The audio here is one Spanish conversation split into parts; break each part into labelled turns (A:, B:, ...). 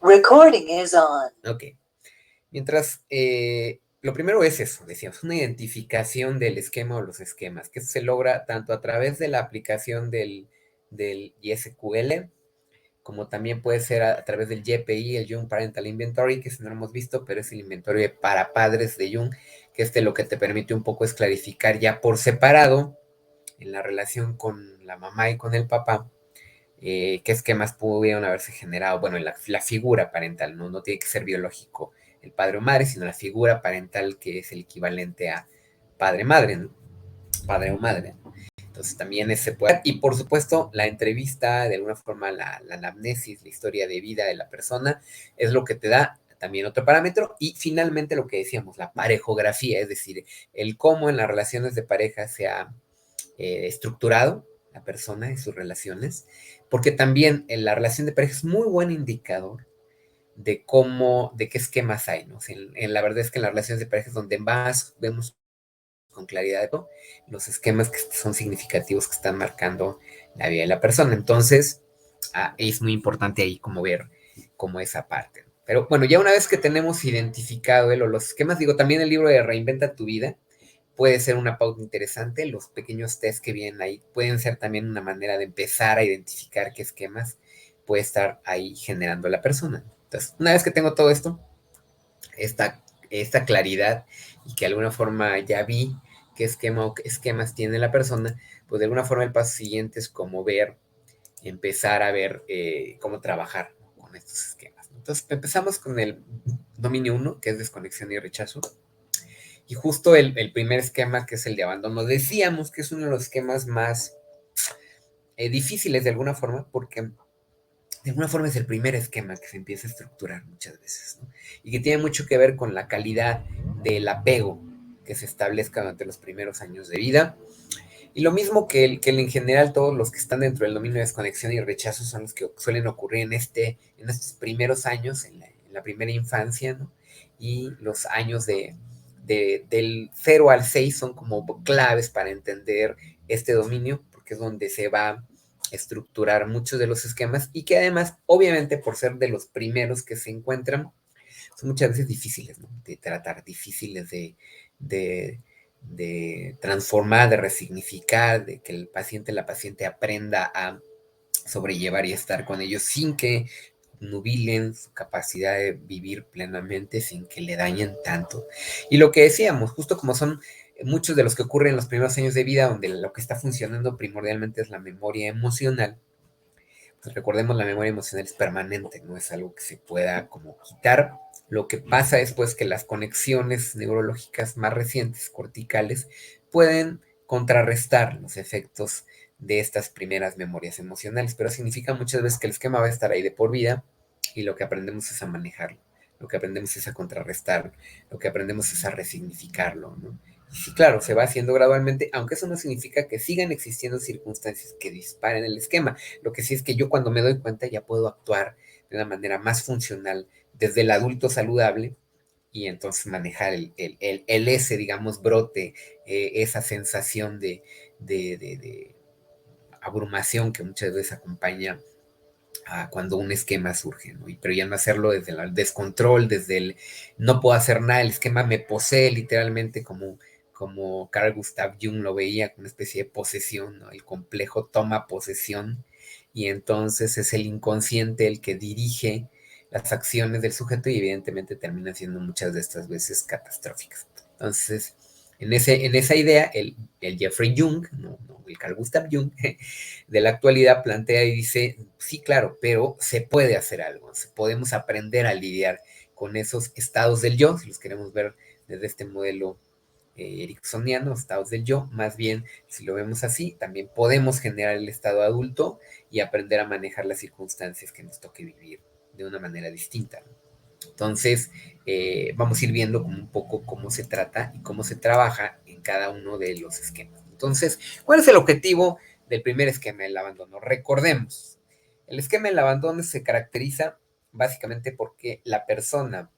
A: Recording is on.
B: Ok. Mientras, lo primero es eso, decíamos, una identificación del esquema o los esquemas, que eso se logra tanto a través de la aplicación del YSQL, como también puede ser a través del YPI, el Young Parental Inventory, que si no lo hemos visto, pero es el inventario para padres de Young, que lo que te permite un poco es clarificar ya por separado, en la relación con la mamá y con el papá, qué esquemas pudieron haberse generado. Bueno, la figura parental, ¿no? No tiene que ser biológico el padre o madre, sino la figura parental que es el equivalente a padre-madre, ¿no? Padre o madre. Entonces también se puede. Y por supuesto, la entrevista, de alguna forma, la anamnesis, la historia de vida de la persona, es lo que te da también otro parámetro. Y finalmente lo que decíamos, la parejografía, es decir, el cómo en las relaciones de pareja se ha estructurado la persona y sus relaciones, porque también en la relación de pareja es muy buen indicador de cómo, de qué esquemas hay, ¿no? O sea, la verdad es que en las relaciones de pareja es donde más vemos con claridad, ¿no? Los esquemas que son significativos que están marcando la vida de la persona. Entonces, es muy importante ahí como ver como esa parte. Pero bueno, ya una vez que tenemos identificado los esquemas, digo, también el libro de Reinventa tu vida puede ser una pauta interesante. Los pequeños test que vienen ahí pueden ser también una manera de empezar a identificar qué esquemas puede estar ahí generando la persona. Entonces, una vez que tengo todo esto, esta claridad y que de alguna forma ya vi qué esquema o qué esquemas tiene la persona, pues de alguna forma el paso siguiente es como empezar a ver cómo trabajar con estos esquemas. Entonces empezamos con el dominio 1, que es desconexión y rechazo. Y justo el primer esquema, que es el de abandono, decíamos que es uno de los esquemas más difíciles de alguna forma, porque de alguna forma es el primer esquema que se empieza a estructurar muchas veces, ¿no? Y que tiene mucho que ver con la calidad del apego que se establezca durante los primeros años de vida. Y lo mismo que en general todos los que están dentro del dominio de desconexión y rechazo son los que suelen ocurrir en estos primeros años, en la primera infancia, ¿no? Y los años del 0 al 6 son como claves para entender este dominio, porque es donde se va a estructurar muchos de los esquemas y que además, obviamente, por ser de los primeros que se encuentran, son muchas veces difíciles, ¿no? De tratar, difíciles de, de transformar, de resignificar, de que el paciente, la paciente aprenda a sobrellevar y estar con ellos sin que nubilen su capacidad de vivir plenamente, sin que le dañen tanto. Y lo que decíamos, justo como son muchos de los que ocurren en los primeros años de vida, donde lo que está funcionando primordialmente es la memoria emocional, pues recordemos, la memoria emocional es permanente, no es algo que se pueda como quitar. Lo que pasa es pues que las conexiones neurológicas más recientes, corticales, pueden contrarrestar los efectos de estas primeras memorias emocionales, pero significa muchas veces que el esquema va a estar ahí de por vida y lo que aprendemos es a manejarlo, lo que aprendemos es a contrarrestarlo, lo que aprendemos es a resignificarlo, ¿no? Sí, claro, se va haciendo gradualmente, aunque eso no significa que sigan existiendo circunstancias que disparen el esquema. Lo que sí es que yo cuando me doy cuenta ya puedo actuar de una manera más funcional desde el adulto saludable y entonces manejar ese, digamos, brote, esa sensación de abrumación que muchas veces acompaña a cuando un esquema surge, ¿no? Pero ya no hacerlo desde el descontrol, desde el no puedo hacer nada, el esquema me posee literalmente como Carl Gustav Jung lo veía, como una especie de posesión, ¿no? El complejo toma posesión y entonces es el inconsciente el que dirige las acciones del sujeto y evidentemente termina siendo muchas de estas veces catastróficas. Entonces, en esa idea, el Jeffrey Jung, no, el Carl Gustav Jung, de la actualidad plantea y dice, sí, claro, pero se puede hacer algo, podemos aprender a lidiar con esos estados del yo, si los queremos ver desde este modelo ericksoniano, estados del yo, más bien, si lo vemos así, también podemos generar el estado adulto y aprender a manejar las circunstancias que nos toque vivir de una manera distinta, ¿no? Entonces, vamos a ir viendo como un poco cómo se trata y cómo se trabaja en cada uno de los esquemas. Entonces, ¿cuál es el objetivo del primer esquema del abandono? Recordemos, el esquema del abandono se caracteriza básicamente porque la persona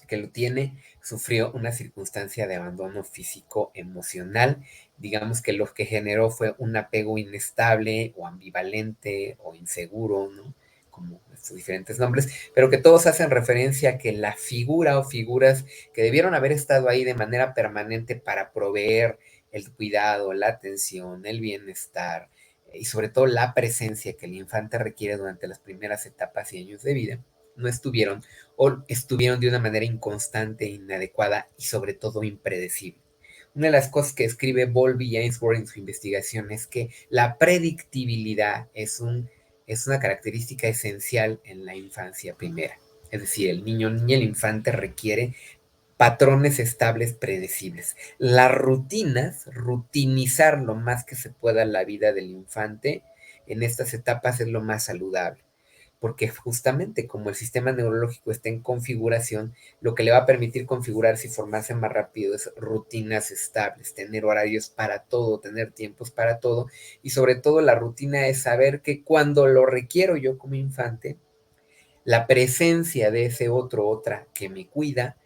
B: que lo tiene sufrió una circunstancia de abandono físico emocional, digamos que lo que generó fue un apego inestable o ambivalente o inseguro, ¿no? Como sus diferentes nombres, pero que todos hacen referencia a que la figura o figuras que debieron haber estado ahí de manera permanente para proveer el cuidado, la atención, el bienestar y sobre todo la presencia que el infante requiere durante las primeras etapas y años de vida, no estuvieron o estuvieron de una manera inconstante, inadecuada y sobre todo impredecible. Una de las cosas que escribe Bowlby y Ainsworth en su investigación es que la predictibilidad es una característica esencial en la infancia primera. Es decir, el niño, niña, el infante requiere patrones estables, predecibles. Las rutinas, rutinizar lo más que se pueda la vida del infante en estas etapas es lo más saludable, porque justamente como el sistema neurológico está en configuración, lo que le va a permitir configurarse y formarse más rápido es rutinas estables, tener horarios para todo, tener tiempos para todo, y sobre todo la rutina es saber que cuando lo requiero yo como infante, la presencia de ese otro, otra que me cuida,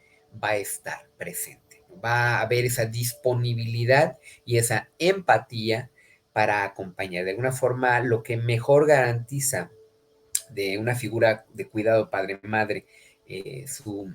B: va a estar presente. Va a haber esa disponibilidad y esa empatía para acompañar. De alguna forma, lo que mejor garantiza de una figura de cuidado padre-madre, su,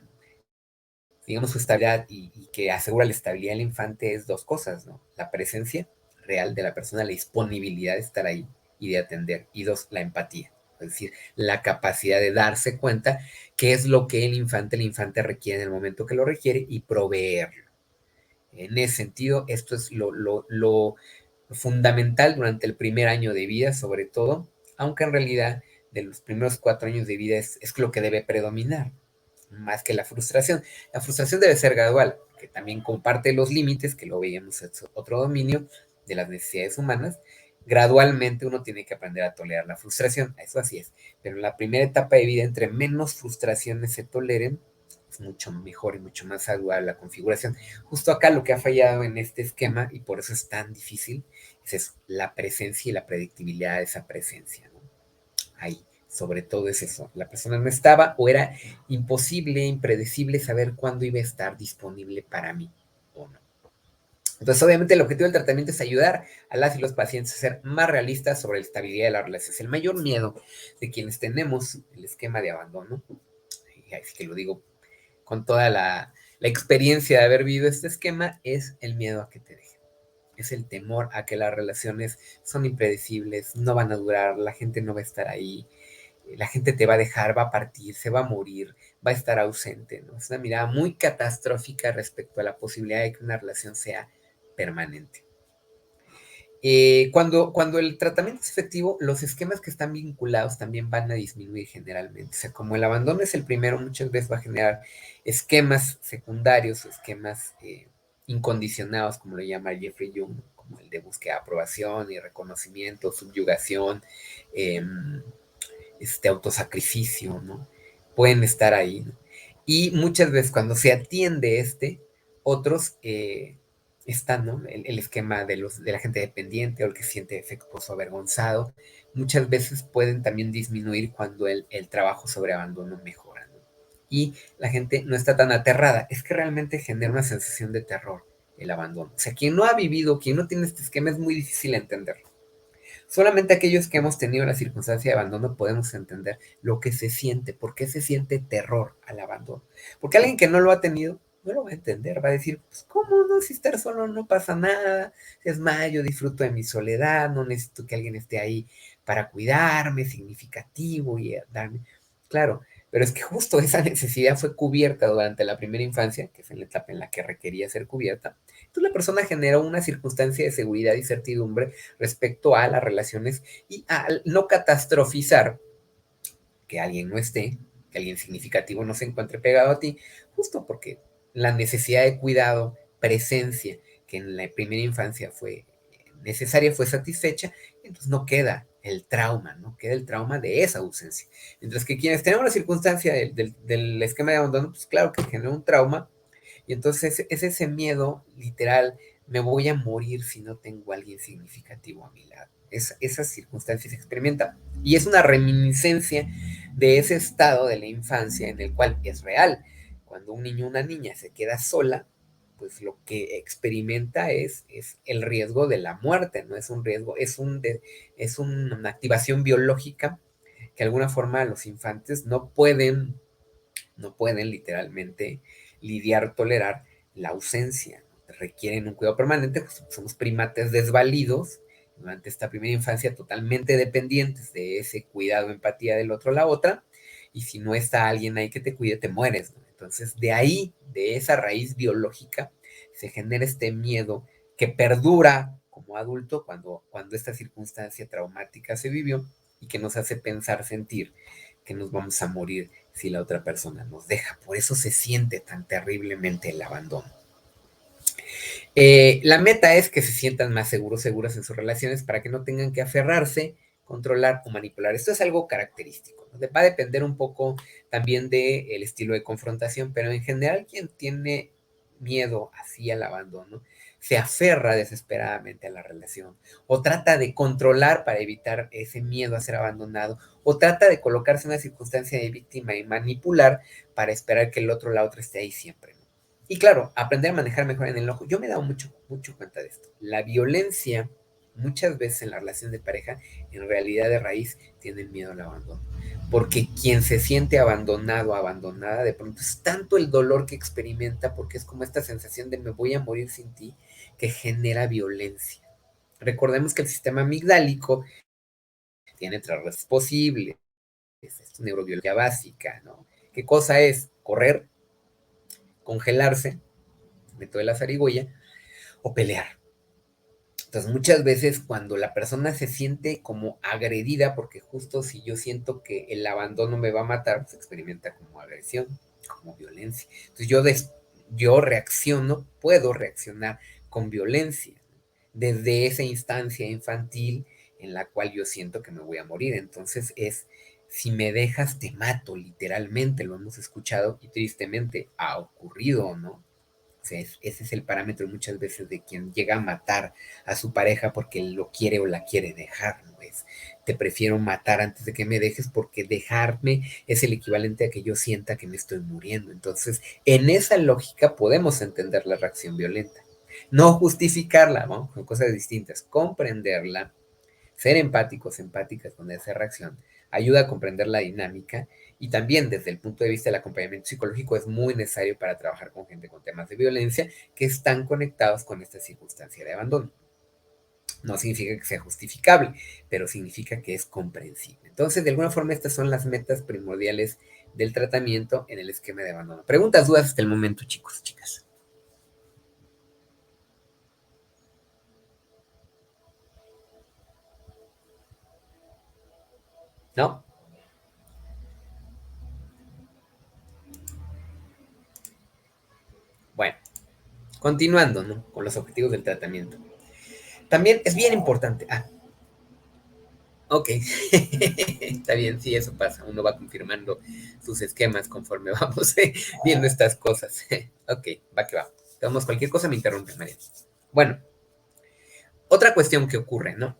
B: digamos, su estabilidad y que asegura la estabilidad del infante es dos cosas, ¿no? La presencia real de la persona, la disponibilidad de estar ahí y de atender. Y dos, la empatía. Es decir, la capacidad de darse cuenta qué es lo que el infante requiere en el momento que lo requiere y proveerlo. En ese sentido, esto es lo fundamental durante el primer año de vida, sobre todo, aunque en realidad de los primeros 4 años de vida es lo que debe predominar, más que la frustración. La frustración debe ser gradual, que también comparte los límites, que lo veíamos en otro dominio de las necesidades humanas. Gradualmente uno tiene que aprender a tolerar la frustración, eso así es. Pero en la primera etapa de vida, entre menos frustraciones se toleren, es mucho mejor y mucho más saludable la configuración. Justo acá lo que ha fallado en este esquema, y por eso es tan difícil, es eso, la presencia y la predictibilidad de esa presencia, ¿no? Ahí, sobre todo es eso. La persona no estaba o era imposible, impredecible saber cuándo iba a estar disponible para mí o no. Entonces, obviamente, el objetivo del tratamiento es ayudar a las y los pacientes a ser más realistas sobre la estabilidad de las relaciones. El mayor miedo de quienes tenemos el esquema de abandono, y así que lo digo con toda la experiencia de haber vivido este esquema, es el miedo a que te dejen. Es el temor a que las relaciones son impredecibles, no van a durar, la gente no va a estar ahí, la gente te va a dejar, va a partir, se va a morir, va a estar ausente, ¿no? Es una mirada muy catastrófica respecto a la posibilidad de que una relación sea permanente. Cuando el tratamiento es efectivo, los esquemas que están vinculados también van a disminuir generalmente. O sea, como el abandono es el primero, muchas veces va a generar esquemas secundarios o esquemas incondicionados, como lo llama Jeffrey Jung, como el de búsqueda de aprobación y reconocimiento, subyugación, eh, autosacrificio, ¿no? Pueden estar ahí, ¿no? Y muchas veces cuando se atiende otros están, ¿no? El esquema de la gente dependiente o el que se siente defectuoso, avergonzado, muchas veces pueden también disminuir cuando el trabajo sobre abandono mejora, ¿no? Y la gente no está tan aterrada. Es que realmente genera una sensación de terror el abandono. O sea, quien no ha vivido, quien no tiene este esquema es muy difícil entenderlo. Solamente aquellos que hemos tenido la circunstancia de abandono podemos entender lo que se siente, por qué se siente terror al abandono. Porque alguien que no lo ha tenido no lo va a entender, va a decir, pues, ¿cómo no? Si estar solo no pasa nada, es mayo, disfruto de mi soledad, no necesito que alguien esté ahí para cuidarme, significativo y darme. Claro, pero es que justo esa necesidad fue cubierta durante la primera infancia, que es en la etapa en la que requería ser cubierta. Entonces la persona generó una circunstancia de seguridad y certidumbre respecto a las relaciones y al no catastrofizar que alguien no esté, que alguien significativo no se encuentre pegado a ti, justo porque la necesidad de cuidado, presencia, que en la primera infancia fue necesaria, fue satisfecha, entonces no queda el trauma, no queda el trauma de esa ausencia. Mientras que quienes tenemos la circunstancia del esquema de abandono, pues claro que genera un trauma, y entonces es ese miedo literal, me voy a morir si no tengo a alguien significativo a mi lado. Esa circunstancia se experimenta y es una reminiscencia de ese estado de la infancia en el cual es real. Cuando un niño o una niña se queda sola, pues lo que experimenta es el riesgo de la muerte, no es un riesgo, es una activación biológica que de alguna forma los infantes no pueden literalmente lidiar o tolerar la ausencia, ¿no? Requieren un cuidado permanente, pues somos primates desvalidos durante esta primera infancia, totalmente dependientes de ese cuidado, empatía del otro a la otra, y si no está alguien ahí que te cuide, te mueres, ¿no? Entonces, de ahí, de esa raíz biológica, se genera este miedo que perdura como adulto cuando esta circunstancia traumática se vivió y que nos hace pensar, sentir que nos vamos a morir si la otra persona nos deja. Por eso se siente tan terriblemente el abandono. La meta es que se sientan más seguros, seguras en sus relaciones para que no tengan que aferrarse, controlar o manipular. Esto es algo característico, ¿no? Va a depender un poco también del estilo de confrontación, pero en general quien tiene miedo así al abandono se aferra desesperadamente a la relación o trata de controlar para evitar ese miedo a ser abandonado o trata de colocarse en una circunstancia de víctima y manipular para esperar que el otro, la otra esté ahí siempre, ¿no? Y claro, aprender a manejar mejor en el enojo. Yo me he dado mucho cuenta de esto. La violencia, muchas veces en la relación de pareja, en realidad de raíz, tiene miedo al abandono. Porque quien se siente abandonado, abandonada, de pronto es tanto el dolor que experimenta, porque es como esta sensación de me voy a morir sin ti, que genera violencia. Recordemos que el sistema amigdálico tiene tres respuestas posibles. Es neurobiología básica, ¿no? ¿Qué cosa es? Correr, congelarse, método de la zarigüeya, o pelear. Entonces, muchas veces cuando la persona se siente como agredida, porque justo si yo siento que el abandono me va a matar, pues experimenta como agresión, como violencia. Entonces, yo reacciono, puedo reaccionar con violencia desde esa instancia infantil en la cual yo siento que me voy a morir. Entonces, si me dejas, te mato, literalmente, lo hemos escuchado y tristemente ha ocurrido, ¿no? O sea, ese es el parámetro muchas veces de quien llega a matar a su pareja porque lo quiere o la quiere dejar, ¿no? Te prefiero matar antes de que me dejes porque dejarme es el equivalente a que yo sienta que me estoy muriendo. Entonces, en esa lógica podemos entender la reacción violenta. No justificarla, ¿no? Son cosas distintas. Comprenderla, ser empáticos, empáticas con esa reacción, ayuda a comprender la dinámica y también desde el punto de vista del acompañamiento psicológico es muy necesario para trabajar con gente con temas de violencia que están conectados con esta circunstancia de abandono. No significa que sea justificable, pero significa que es comprensible. Entonces, de alguna forma, estas son las metas primordiales del tratamiento en el esquema de abandono. Preguntas, dudas hasta el momento, chicos, chicas. ¿No? Bueno, continuando, ¿no? Con los objetivos del tratamiento. También es bien importante. Ok, está bien, sí, eso pasa. Uno va confirmando sus esquemas conforme vamos viendo estas cosas. Ok, va que va. Tenemos cualquier cosa, me interrumpe, María. Bueno, otra cuestión que ocurre, ¿no?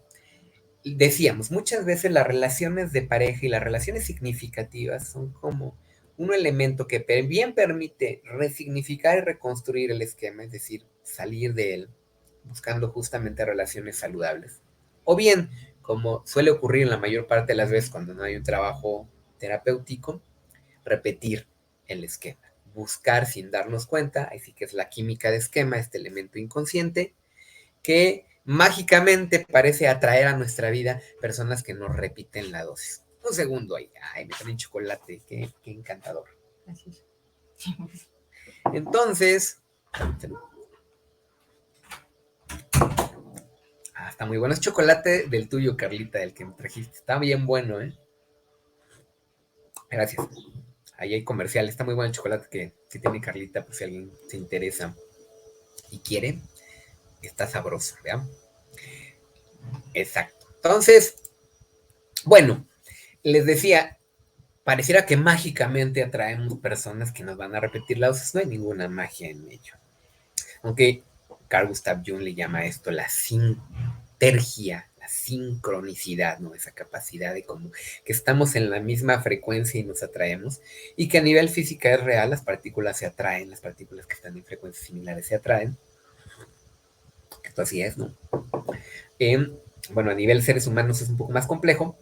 B: Decíamos, muchas veces las relaciones de pareja y las relaciones significativas son como un elemento que bien permite resignificar y reconstruir el esquema, es decir, salir de él, buscando justamente relaciones saludables. O bien, como suele ocurrir en la mayor parte de las veces cuando no hay un trabajo terapéutico, repetir el esquema. Buscar sin darnos cuenta, así que es la química de esquema, este elemento inconsciente, que mágicamente parece atraer a nuestra vida personas que nos repiten la dosis. Un segundo ahí. Ay, me traen chocolate. Qué encantador. Gracias. Entonces, está muy bueno. Es chocolate del tuyo, Carlita, del que me trajiste. Está bien bueno, ¿eh? Gracias. Ahí hay comercial. Está muy bueno el chocolate que tiene Carlita, por si alguien se interesa y quiere. Está sabroso, ¿verdad? Exacto. Entonces, bueno, les decía, pareciera que mágicamente atraemos personas que nos van a repetir la dosis. No hay ninguna magia en ello. Aunque Carl Gustav Jung le llama esto la sintergia, la sincronicidad, ¿no? Esa capacidad de como que estamos en la misma frecuencia y nos atraemos. Y que a nivel física es real, las partículas se atraen, las partículas que están en frecuencias similares se atraen. Esto así es, ¿no? Bueno, a nivel seres humanos es un poco más complejo,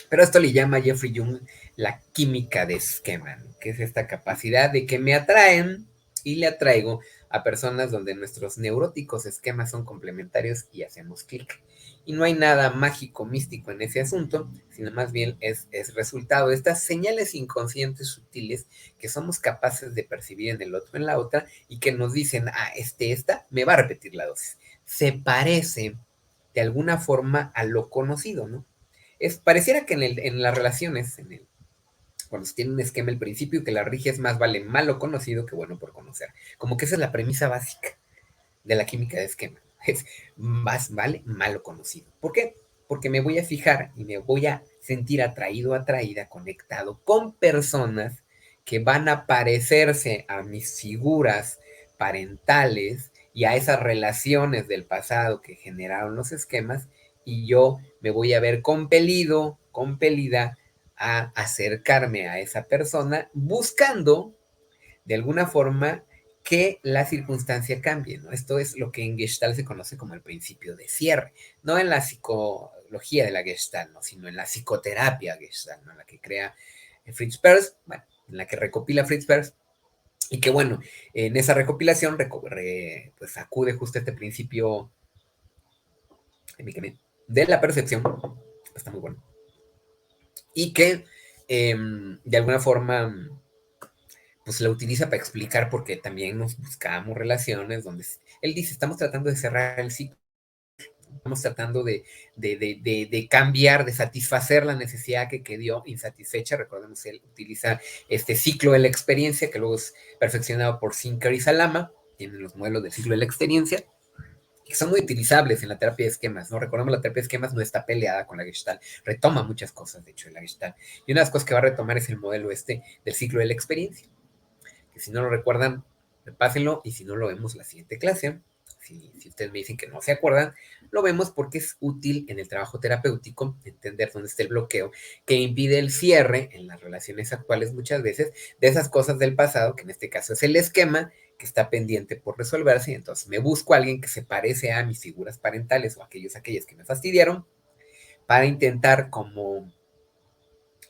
B: Pero esto le llama a Jeffrey Jung la química de esquema, ¿no? Que es esta capacidad de que me atraen y le atraigo a personas donde nuestros neuróticos esquemas son complementarios y hacemos clic. Y no hay nada mágico, místico en ese asunto, sino más bien es resultado de estas señales inconscientes sutiles que somos capaces de percibir en el otro, en la otra, y que nos dicen, esta me va a repetir la dosis. Se parece de alguna forma a lo conocido, ¿no? Pareciera que en las relaciones, cuando se tiene un esquema al principio, que la rige es más vale malo conocido que bueno por conocer. Como que esa es la premisa básica de la química de esquema. Es más vale malo conocido. ¿Por qué? Porque me voy a fijar y me voy a sentir atraído, atraída, conectado con personas que van a parecerse a mis figuras parentales y a esas relaciones del pasado que generaron los esquemas, y yo me voy a ver compelido, compelida a acercarme a esa persona buscando de alguna forma que la circunstancia cambie, ¿no? Esto es lo que en Gestalt se conoce como el principio de cierre, no en la psicología de la Gestalt, ¿no? Sino en la psicoterapia Gestalt, ¿no? En la que crea Fritz Perls, bueno, en la que recopila Fritz Perls, y que bueno, en esa recopilación pues acude justo a este principio de la percepción, está muy bueno, y que de alguna forma pues la utiliza para explicar por qué también nos buscamos relaciones donde él dice, estamos tratando de cerrar el ciclo, estamos tratando de cambiar, de satisfacer la necesidad que quedó insatisfecha. Recordemos, él utiliza este ciclo de la experiencia, que luego es perfeccionado por Sinker y Salama, tienen los modelos del ciclo de la experiencia, que son muy utilizables en la terapia de esquemas, ¿no? Recordemos, la terapia de esquemas no está peleada con la Gestalt, retoma muchas cosas, de hecho, de la Gestalt. Y una de las cosas que va a retomar es el modelo del ciclo de la experiencia, que si no lo recuerdan, repásenlo, y si no lo vemos la siguiente clase, si ustedes me dicen que no se acuerdan, lo vemos porque es útil en el trabajo terapéutico entender dónde está el bloqueo que impide el cierre en las relaciones actuales muchas veces de esas cosas del pasado, que en este caso es el esquema que está pendiente por resolverse, y entonces me busco a alguien que se parece a mis figuras parentales o aquellas que me fastidiaron para intentar como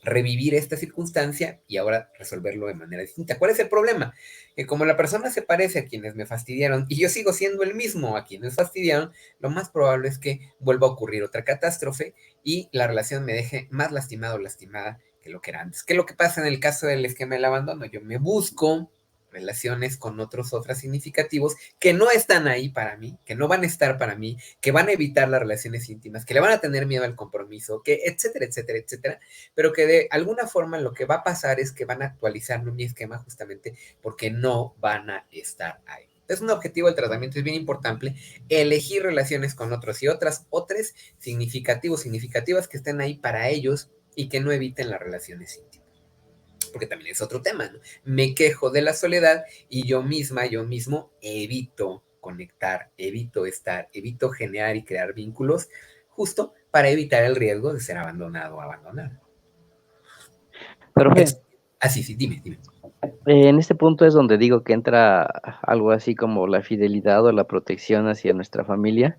B: revivir esta circunstancia y ahora resolverlo de manera distinta. ¿Cuál es el problema? Que como la persona se parece a quienes me fastidiaron y yo sigo siendo el mismo a quienes fastidiaron, lo más probable es que vuelva a ocurrir otra catástrofe y la relación me deje más lastimado o lastimada que lo que era antes. ¿Qué es lo que pasa en el caso del esquema del abandono? Yo me busco relaciones con otras significativos que no están ahí para mí, que no van a estar para mí, que van a evitar las relaciones íntimas, que le van a tener miedo al compromiso, que etcétera, etcétera, etcétera, pero que de alguna forma lo que va a pasar es que van a actualizar mi esquema justamente porque no van a estar ahí. Es un objetivo del tratamiento, es bien importante elegir relaciones con otros y otras significativas que estén ahí para ellos y que no eviten las relaciones íntimas. Porque también es otro tema, ¿no? Me quejo de la soledad y yo mismo evito conectar, evito estar, evito generar y crear vínculos justo para evitar el riesgo de ser abandonado o abandonada.
A: Profe,
B: Sí, dime.
A: en este punto es donde digo que entra algo así como la fidelidad o la protección hacia nuestra familia,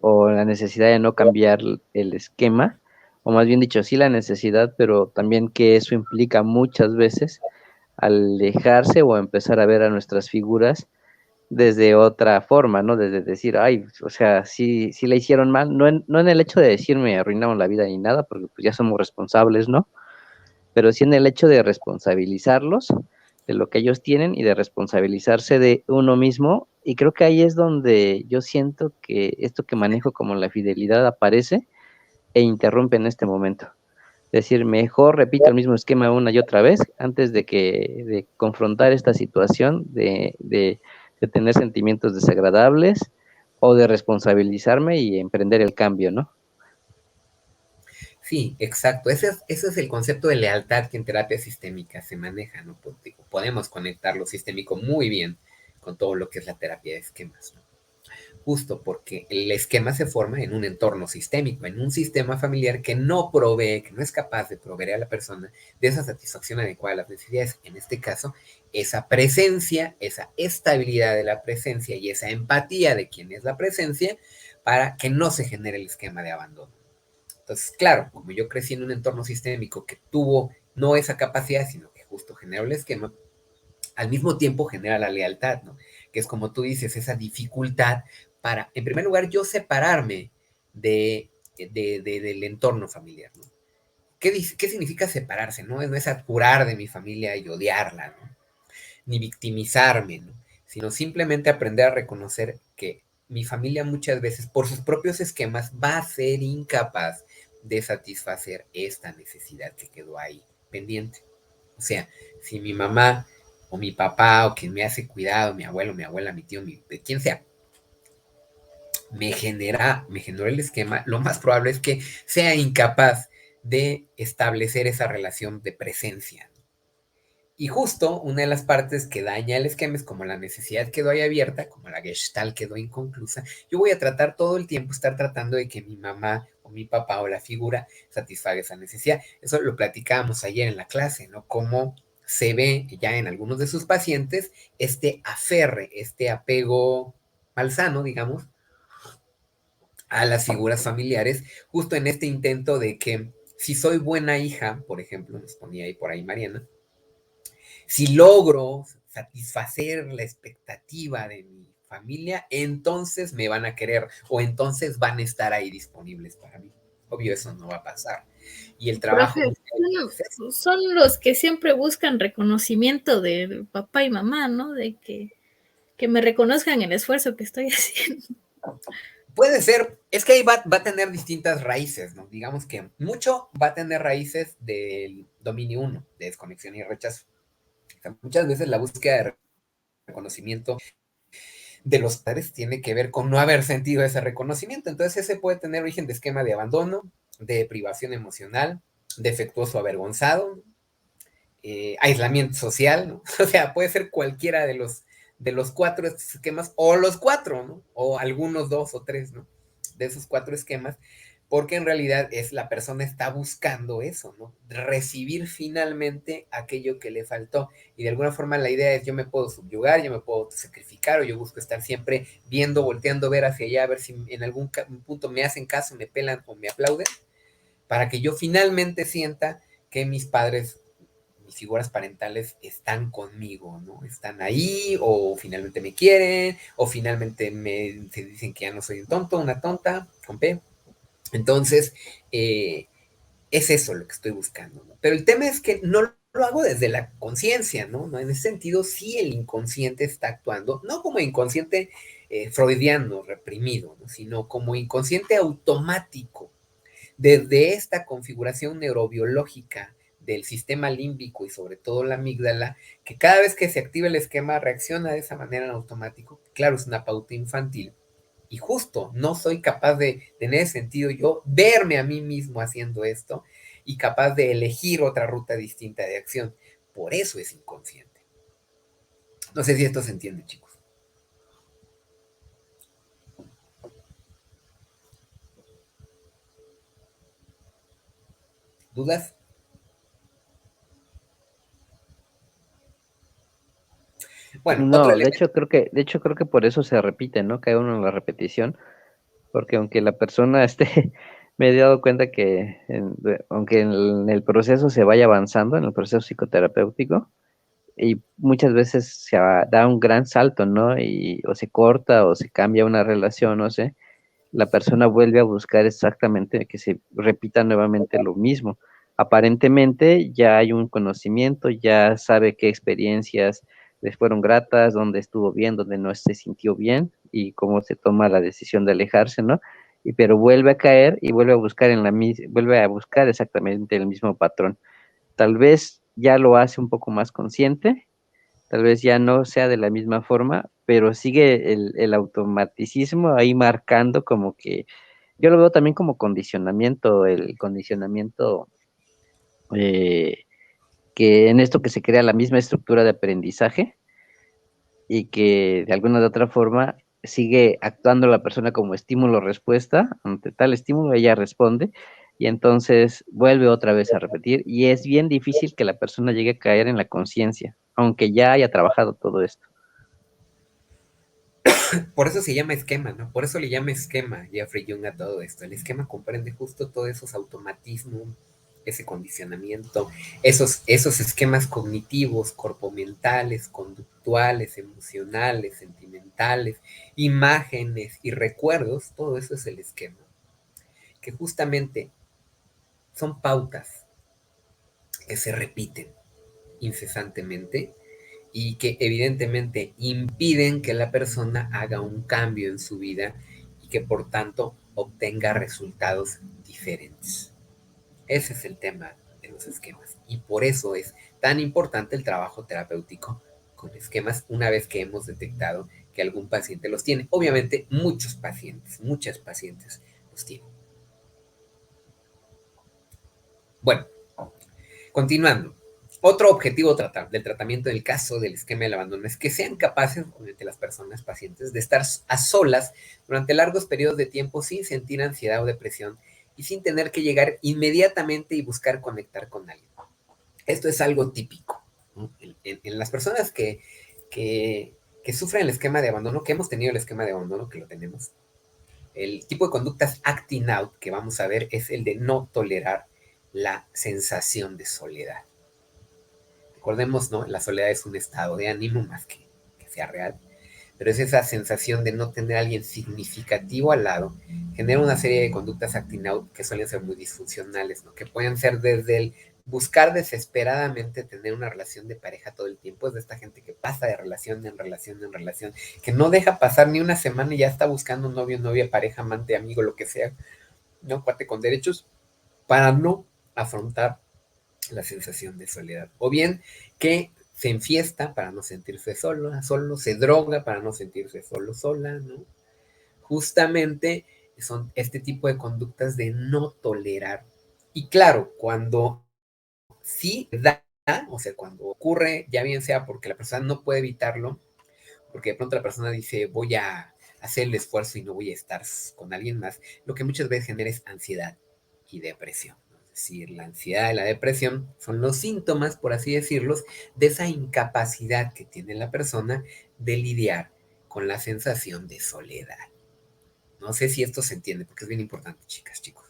A: o la necesidad de no cambiar el esquema, o más bien dicho, sí la necesidad, pero también que eso implica muchas veces alejarse o empezar a ver a nuestras figuras desde otra forma, ¿no? Desde decir, ay, o sea, sí, sí la hicieron mal, no en el hecho de decirme arruinaron la vida ni nada, porque pues ya somos responsables, ¿no? Pero sí en el hecho de responsabilizarlos de lo que ellos tienen y de responsabilizarse de uno mismo. Y creo que ahí es donde yo siento que esto que manejo como la fidelidad aparece e interrumpe en este momento. Es decir, mejor repito el mismo esquema una y otra vez antes de confrontar esta situación, de tener sentimientos desagradables o de responsabilizarme y emprender el cambio, ¿no?
B: Sí, exacto. Ese es el concepto de lealtad que en terapia sistémica se maneja, ¿no? Podemos conectar lo sistémico muy bien con todo lo que es la terapia de esquemas, ¿no? Justo porque el esquema se forma en un entorno sistémico, en un sistema familiar que no provee, que no es capaz de proveer a la persona de esa satisfacción adecuada de las necesidades. En este caso, esa presencia, esa estabilidad de la presencia y esa empatía de quien es la presencia para que no se genere el esquema de abandono. Entonces, claro, como yo crecí en un entorno sistémico que tuvo no esa capacidad, sino que justo generó el esquema, al mismo tiempo genera la lealtad, ¿no? Que es como tú dices, esa dificultad para, en primer lugar, yo separarme del entorno familiar, ¿no? ¿Qué significa separarse? No es curar de mi familia y odiarla, ¿no? Ni victimizarme, ¿no? Sino simplemente aprender a reconocer que mi familia muchas veces, por sus propios esquemas, va a ser incapaz de satisfacer esta necesidad que quedó ahí pendiente. O sea, si mi mamá o mi papá o quien me hace cuidado, mi abuelo, mi abuela, mi tío, quien sea, me generó el esquema, lo más probable es que sea incapaz de establecer esa relación de presencia. Y justo una de las partes que daña el esquema es como la necesidad quedó ahí abierta, como la gestalt quedó inconclusa. Yo voy a tratar todo el tiempo, estar tratando de que mi mamá o mi papá o la figura satisfaga esa necesidad. Eso lo platicábamos ayer en la clase, ¿no? Cómo se ve ya en algunos de sus pacientes este aferre, este apego malsano, digamos, a las figuras familiares, justo en este intento de que si soy buena hija, por ejemplo, nos ponía ahí por ahí Mariana, si logro satisfacer la expectativa de mi familia, entonces me van a querer o entonces van a estar ahí disponibles para mí. Obvio, eso no va a pasar. Y el trabajo...
C: Profe, son los que siempre buscan reconocimiento de papá y mamá, ¿no? De que me reconozcan el esfuerzo que estoy haciendo.
B: Puede ser, es que ahí va a tener distintas raíces, ¿no? Digamos que mucho va a tener raíces del dominio uno, de desconexión y rechazo. O sea, muchas veces la búsqueda de reconocimiento de los padres tiene que ver con no haber sentido ese reconocimiento. Entonces ese puede tener origen de esquema de abandono, de privación emocional, defectuoso avergonzado, aislamiento social, ¿no? O sea, puede ser cualquiera de los cuatro esquemas, o los cuatro, ¿no? O algunos dos o tres, ¿no? De esos cuatro esquemas, porque en realidad es la persona está buscando eso, ¿no? Recibir finalmente aquello que le faltó. Y de alguna forma la idea es yo me puedo subyugar, yo me puedo sacrificar, o yo busco estar siempre viendo, volteando, ver hacia allá, a ver si en algún punto me hacen caso, me pelan o me aplauden, para que yo finalmente sienta que mis padres, mis figuras parentales están conmigo, ¿no? Están ahí, o finalmente me quieren, o finalmente se dicen que ya no soy un tonto, una tonta, con P. Entonces, es eso lo que estoy buscando, ¿no? Pero el tema es que no lo hago desde la conciencia, ¿no? En ese sentido, sí el inconsciente está actuando, no como inconsciente freudiano, reprimido, ¿no? Sino como inconsciente automático, desde esta configuración neurobiológica del sistema límbico y sobre todo la amígdala, que cada vez que se activa el esquema reacciona de esa manera en automático. Claro, es una pauta infantil. Y justo no soy capaz de tener sentido yo verme a mí mismo haciendo esto y capaz de elegir otra ruta distinta de acción. Por eso es inconsciente. No sé si esto se entiende, chicos. ¿Dudas? Bueno, otro
A: No,
B: elemento.
A: de hecho creo que por eso se repite, ¿no? Cae uno en la repetición, porque aunque la persona esté, me he dado cuenta que aunque en el proceso se vaya avanzando, en el proceso psicoterapéutico, y muchas veces da un gran salto, ¿no? Y o se corta o se cambia una relación, no sé, la persona vuelve a buscar exactamente que se repita nuevamente lo mismo. Aparentemente ya hay un conocimiento, ya sabe qué experiencias les fueron gratas, dónde estuvo bien, dónde no se sintió bien y cómo se toma la decisión de alejarse, ¿no? Y pero vuelve a caer y vuelve a buscar vuelve a buscar exactamente el mismo patrón. Tal vez ya lo hace un poco más consciente, tal vez ya no sea de la misma forma, pero sigue el automaticismo ahí marcando como que, yo lo veo también como condicionamiento, el condicionamiento eh, que en esto que se crea la misma estructura de aprendizaje y que de alguna de otra forma sigue actuando la persona como estímulo-respuesta, ante tal estímulo ella responde y entonces vuelve otra vez a repetir y es bien difícil que la persona llegue a caer en la conciencia, aunque ya haya trabajado todo esto.
B: Por eso se llama esquema, ¿no? Por eso le llama esquema Jeffrey Jung a todo esto. El esquema comprende justo todos esos automatismos, ese condicionamiento, esos esquemas cognitivos, corpomentales, conductuales, emocionales, sentimentales, imágenes y recuerdos. Todo eso es el esquema, que justamente son pautas que se repiten incesantemente y que evidentemente impiden que la persona haga un cambio en su vida y que por tanto obtenga resultados diferentes. Ese es el tema de los esquemas y por eso es tan importante el trabajo terapéutico con esquemas una vez que hemos detectado que algún paciente los tiene. Obviamente muchos pacientes, muchas pacientes los tienen. Bueno, continuando. Otro objetivo del tratamiento del caso del esquema del abandono es que sean capaces, obviamente las personas pacientes, de estar a solas durante largos periodos de tiempo sin sentir ansiedad o depresión y sin tener que llegar inmediatamente y buscar conectar con alguien. Esto es algo típico, ¿no? En las personas que sufren el esquema de abandono, que hemos tenido el esquema de abandono, que lo tenemos, el tipo de conductas acting out que vamos a ver es el de no tolerar la sensación de soledad. Recordemos, ¿no? La soledad es un estado de ánimo más que sea real, pero es esa sensación de no tener a alguien significativo al lado, genera una serie de conductas acting out que suelen ser muy disfuncionales, ¿no? Que pueden ser desde el buscar desesperadamente tener una relación de pareja todo el tiempo, es de esta gente que pasa de relación en relación en relación, que no deja pasar ni una semana y ya está buscando un novio, novia, pareja, amante, amigo, lo que sea, ¿no? Cuate con derechos, para no afrontar la sensación de soledad. O bien que se enfiesta para no sentirse solo, se droga para no sentirse sola, ¿no? Justamente son este tipo de conductas de no tolerar. Y claro, cuando sí da, o sea, cuando ocurre, ya bien sea porque la persona no puede evitarlo, porque de pronto la persona dice, voy a hacer el esfuerzo y no voy a estar con alguien más, lo que muchas veces genera es ansiedad y depresión. Es decir, la ansiedad y la depresión son los síntomas, por así decirlos, de esa incapacidad que tiene la persona de lidiar con la sensación de soledad. No sé si esto se entiende, porque es bien importante, chicas, chicos.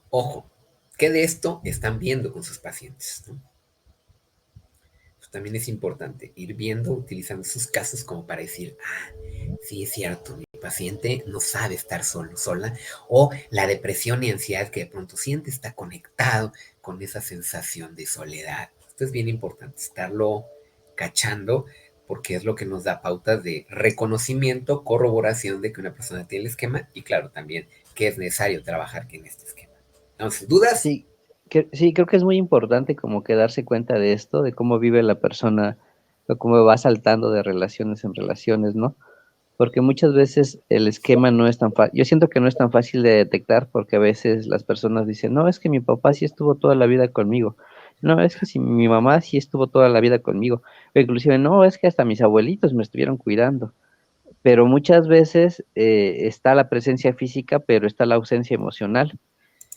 B: Ojo, ¿qué de esto están viendo con sus pacientes? ¿No? También es importante ir viendo, utilizando sus casos como para decir, sí es cierto, mi paciente no sabe estar solo, sola, o la depresión y ansiedad que de pronto siente está conectado con esa sensación de soledad. Esto es bien importante, estarlo cachando, porque es lo que nos da pautas de reconocimiento, corroboración de que una persona tiene el esquema, y claro, también que es necesario trabajar en este esquema. Entonces, ¿dudas?
A: Sí, sí, creo que es muy importante como que darse cuenta de esto, de cómo vive la persona, o cómo va saltando de relaciones en relaciones, ¿no? Porque muchas veces el esquema no es tan fácil, yo siento que no es tan fácil de detectar porque a veces las personas dicen, no, es que mi papá sí estuvo toda la vida conmigo, no, es que si mi mamá sí estuvo toda la vida conmigo, o inclusive, no, es que hasta mis abuelitos me estuvieron cuidando, pero muchas veces está la presencia física, pero está la ausencia emocional.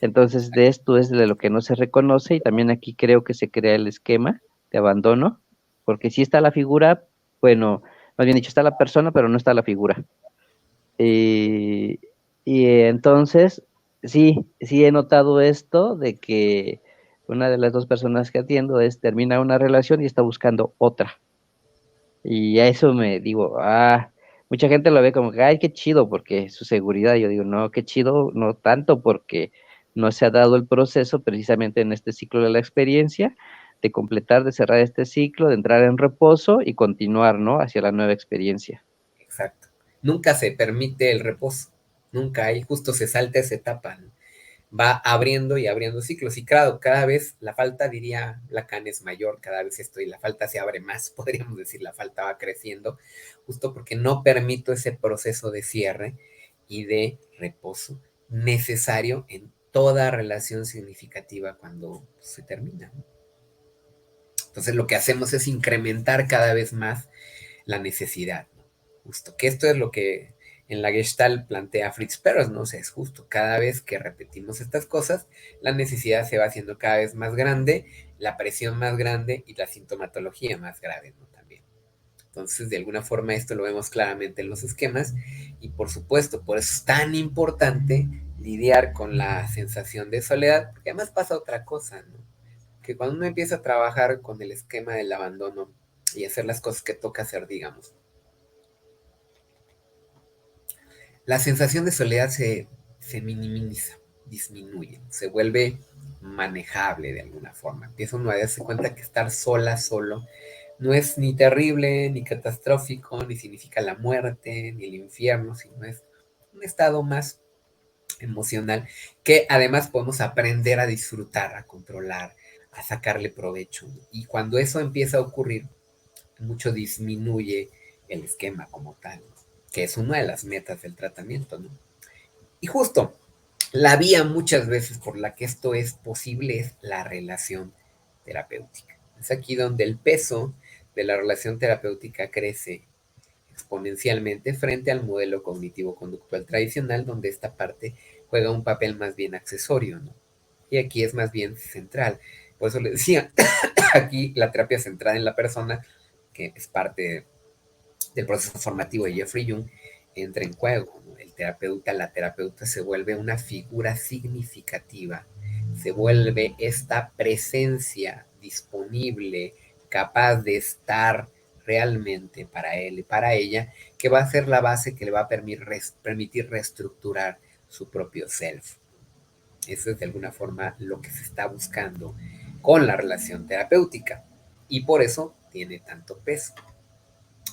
A: Entonces, de esto es de lo que no se reconoce y también aquí creo que se crea el esquema de abandono, porque si está la figura, bueno, más bien dicho, está la persona, pero no está la figura. Y, y entonces, sí he notado esto de que una de las dos personas que atiendo termina una relación y está buscando otra. Y a eso me digo, mucha gente lo ve como que, ay, qué chido, porque su seguridad. Yo digo, no, qué chido, no tanto, porque no se ha dado el proceso precisamente en este ciclo de la experiencia, de completar, de cerrar este ciclo, de entrar en reposo y continuar, ¿no? Hacia la nueva experiencia.
B: Exacto. Nunca se permite el reposo, nunca hay, justo se salta esa etapa, ¿no? Va abriendo y abriendo ciclos. Y claro, cada vez la falta, diría Lacan, es mayor, cada vez la falta se abre más, podríamos decir, la falta va creciendo, justo porque no permito ese proceso de cierre y de reposo necesario en toda relación significativa cuando se termina, ¿no? Entonces lo que hacemos es incrementar cada vez más la necesidad, ¿no? Justo, que esto es lo que en la Gestalt plantea Fritz Perls, ¿no? O sea, es justo, cada vez que repetimos estas cosas, la necesidad se va haciendo cada vez más grande, la presión más grande y la sintomatología más grave, ¿no? También. Entonces, de alguna forma, esto lo vemos claramente en los esquemas y, por supuesto, por eso es tan importante lidiar con la sensación de soledad, porque además pasa otra cosa, ¿no? Que cuando uno empieza a trabajar con el esquema del abandono y hacer las cosas que toca hacer, digamos, la sensación de soledad se minimiza, disminuye, se vuelve manejable de alguna forma. Empieza uno a darse cuenta que estar sola, solo, no es ni terrible, ni catastrófico, ni significa la muerte, ni el infierno, sino es un estado más emocional que además podemos aprender a disfrutar, a controlar, a sacarle provecho. Y cuando eso empieza a ocurrir, mucho disminuye el esquema como tal, ¿no? Que es una de las metas del tratamiento, ¿no? Y justo, la vía muchas veces por la que esto es posible es la relación terapéutica. Es aquí donde el peso de la relación terapéutica crece exponencialmente frente al modelo cognitivo-conductual tradicional, donde esta parte juega un papel más bien accesorio, ¿no? Y aquí es más bien central. Por eso le decía, aquí la terapia centrada en la persona, que es parte del proceso formativo de Jeffrey Jung, entra en juego, ¿no? El terapeuta, la terapeuta se vuelve una figura significativa, se vuelve esta presencia disponible, capaz de estar realmente para él y para ella, que va a ser la base que le va a permitir reestructurar su propio self. Eso es de alguna forma lo que se está buscando con la relación terapéutica y por eso tiene tanto peso.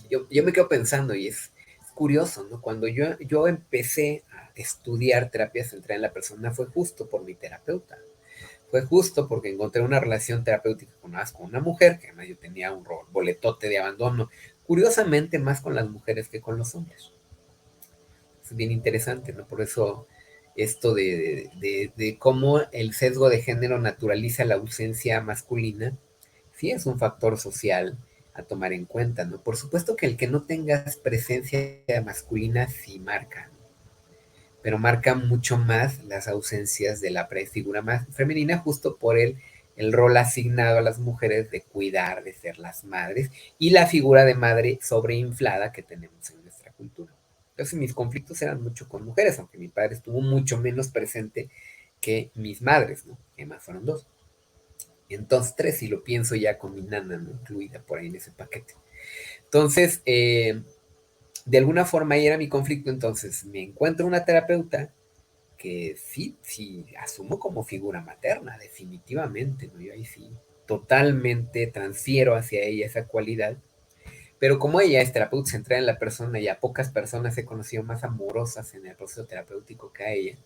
B: Yo me quedo pensando y es curioso, ¿no? Cuando yo empecé a estudiar terapia centrada en la persona fue justo por mi terapeuta. Fue justo porque encontré una relación terapéutica con una mujer, que además yo tenía un boletote de abandono, curiosamente más con las mujeres que con los hombres. Es bien interesante, ¿no? Por eso esto de cómo el sesgo de género naturaliza la ausencia masculina, sí es un factor social a tomar en cuenta, ¿no? Por supuesto que el que no tengas presencia masculina sí marca, ¿no? Pero marca mucho más las ausencias de la figura más femenina justo por el rol asignado a las mujeres de cuidar, de ser las madres y la figura de madre sobreinflada que tenemos en nuestra cultura. Entonces mis conflictos eran mucho con mujeres, aunque mi padre estuvo mucho menos presente que mis madres, ¿no? Que más fueron dos. Entonces, tres, si lo pienso ya con mi nana, ¿no? Incluida por ahí en ese paquete. Entonces, de alguna forma ahí era mi conflicto. Entonces, me encuentro una terapeuta que sí, asumo como figura materna, definitivamente, ¿no? Yo ahí sí, totalmente transfiero hacia ella esa cualidad. Pero como ella es terapeuta centrada en la persona y a pocas personas he conocido más amorosas en el proceso terapéutico que a ella,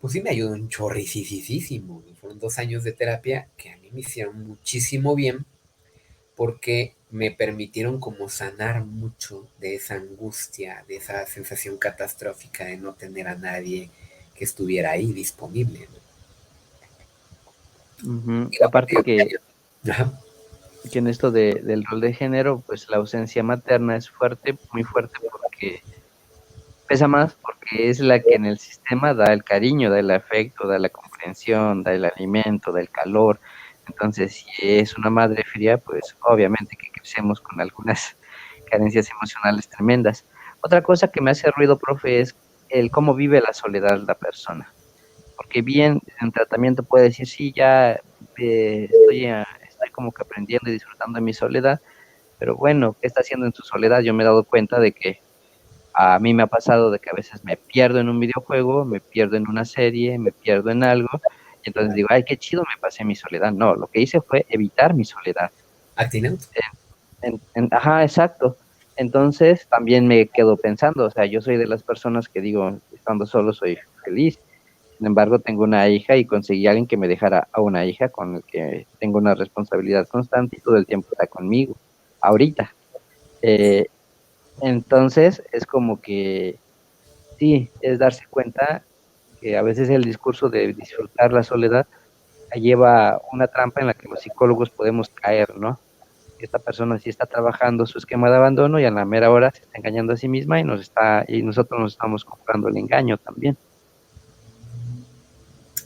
B: pues sí me ayudó un chorricísimo. Fueron 2 años de terapia que a mí me hicieron muchísimo bien porque me permitieron como sanar mucho de esa angustia, de esa sensación catastrófica de no tener a nadie que estuviera ahí disponible, ¿no?
A: Ujú.
B: Digo,
A: Aparte
B: ajá,
A: que en esto del rol de género, pues la ausencia materna es fuerte, muy fuerte, porque pesa más, porque es la que en el sistema da el cariño, da el afecto, da la comprensión, da el alimento, da el calor. Entonces, si es una madre fría, pues obviamente que crecemos con algunas carencias emocionales tremendas. Otra cosa que me hace ruido, profe, es el cómo vive la soledad la persona. Porque bien, en tratamiento puede decir, sí, ya estoy como que aprendiendo y disfrutando de mi soledad, pero bueno, ¿qué está haciendo en su soledad? Yo me he dado cuenta de que a mí me ha pasado de que a veces me pierdo en un videojuego, me pierdo en una serie, me pierdo en algo, y entonces digo, ay, qué chido me pasé mi soledad. No, lo que hice fue evitar mi soledad.
B: actinente.
A: Ajá, exacto. Entonces también me quedo pensando, o sea, yo soy de las personas que digo, estando solo soy feliz. Sin embargo, tengo una hija y conseguí a alguien que me dejara a una hija con el que tengo una responsabilidad constante y todo el tiempo está conmigo, ahorita. Eh, entonces, es como que sí, es darse cuenta que a veces el discurso de disfrutar la soledad lleva una trampa en la que los psicólogos podemos caer, ¿no? esta persona sí está trabajando su esquema de abandono y a la mera hora se está engañando a sí misma y nosotros nos estamos comprando el engaño también.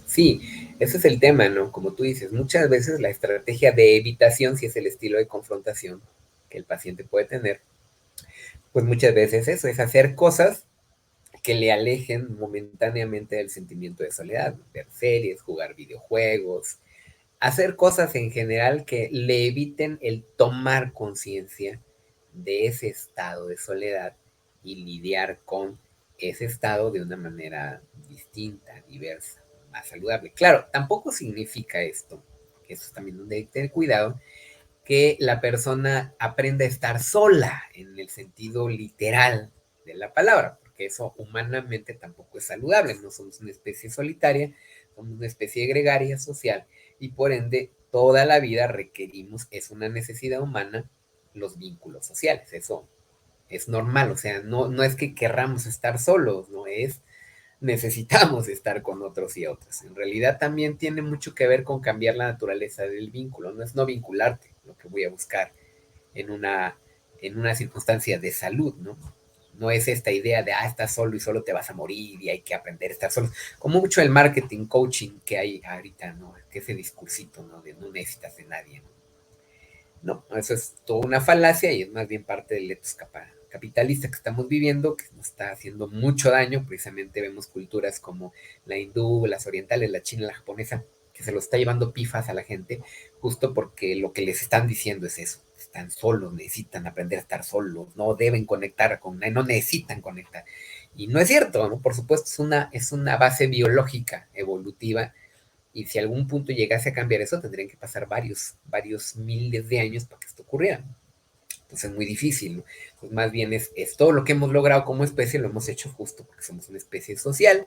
B: Sí, ese es el tema, ¿no? Como tú dices, muchas veces la estrategia de evitación, si es el estilo de confrontación que el paciente puede tener, pues muchas veces eso es hacer cosas que le alejen momentáneamente del sentimiento de soledad, ver series, jugar videojuegos, hacer cosas en general que le eviten el tomar conciencia de ese estado de soledad y lidiar con ese estado de una manera distinta, diversa, más saludable. Claro, tampoco significa esto, que eso es también donde hay que tener cuidado, que la persona aprenda a estar sola en el sentido literal de la palabra, porque eso humanamente tampoco es saludable. No somos una especie solitaria, somos una especie gregaria social y por ende toda la vida requerimos, es una necesidad humana, los vínculos sociales. Eso es normal, o sea, no es que querramos estar solos, no es necesitamos estar con otros y otras. En realidad también tiene mucho que ver con cambiar la naturaleza del vínculo, no es no vincularte lo que voy a buscar en una circunstancia de salud, ¿no? No es esta idea de, estás solo y solo te vas a morir y hay que aprender a estar solo. Como mucho el marketing, coaching que hay ahorita, ¿no? Que ese discursito, ¿no? De no necesitas de nadie, ¿no? No, eso es toda una falacia y es más bien parte del etos capitalista que estamos viviendo, que nos está haciendo mucho daño. Precisamente vemos culturas como la hindú, las orientales, la china, la japonesa, que se lo está llevando pifas a la gente, justo porque lo que les están diciendo es eso. Están solos, necesitan aprender a estar solos, no deben conectar con nadie, no necesitan conectar. Y no es cierto, ¿no? Por supuesto, es una base biológica, evolutiva, y si algún punto llegase a cambiar eso, tendrían que pasar varios miles de años para que esto ocurriera. Entonces es muy difícil, ¿no? Pues más bien es todo lo que hemos logrado como especie, lo hemos hecho justo porque somos una especie social,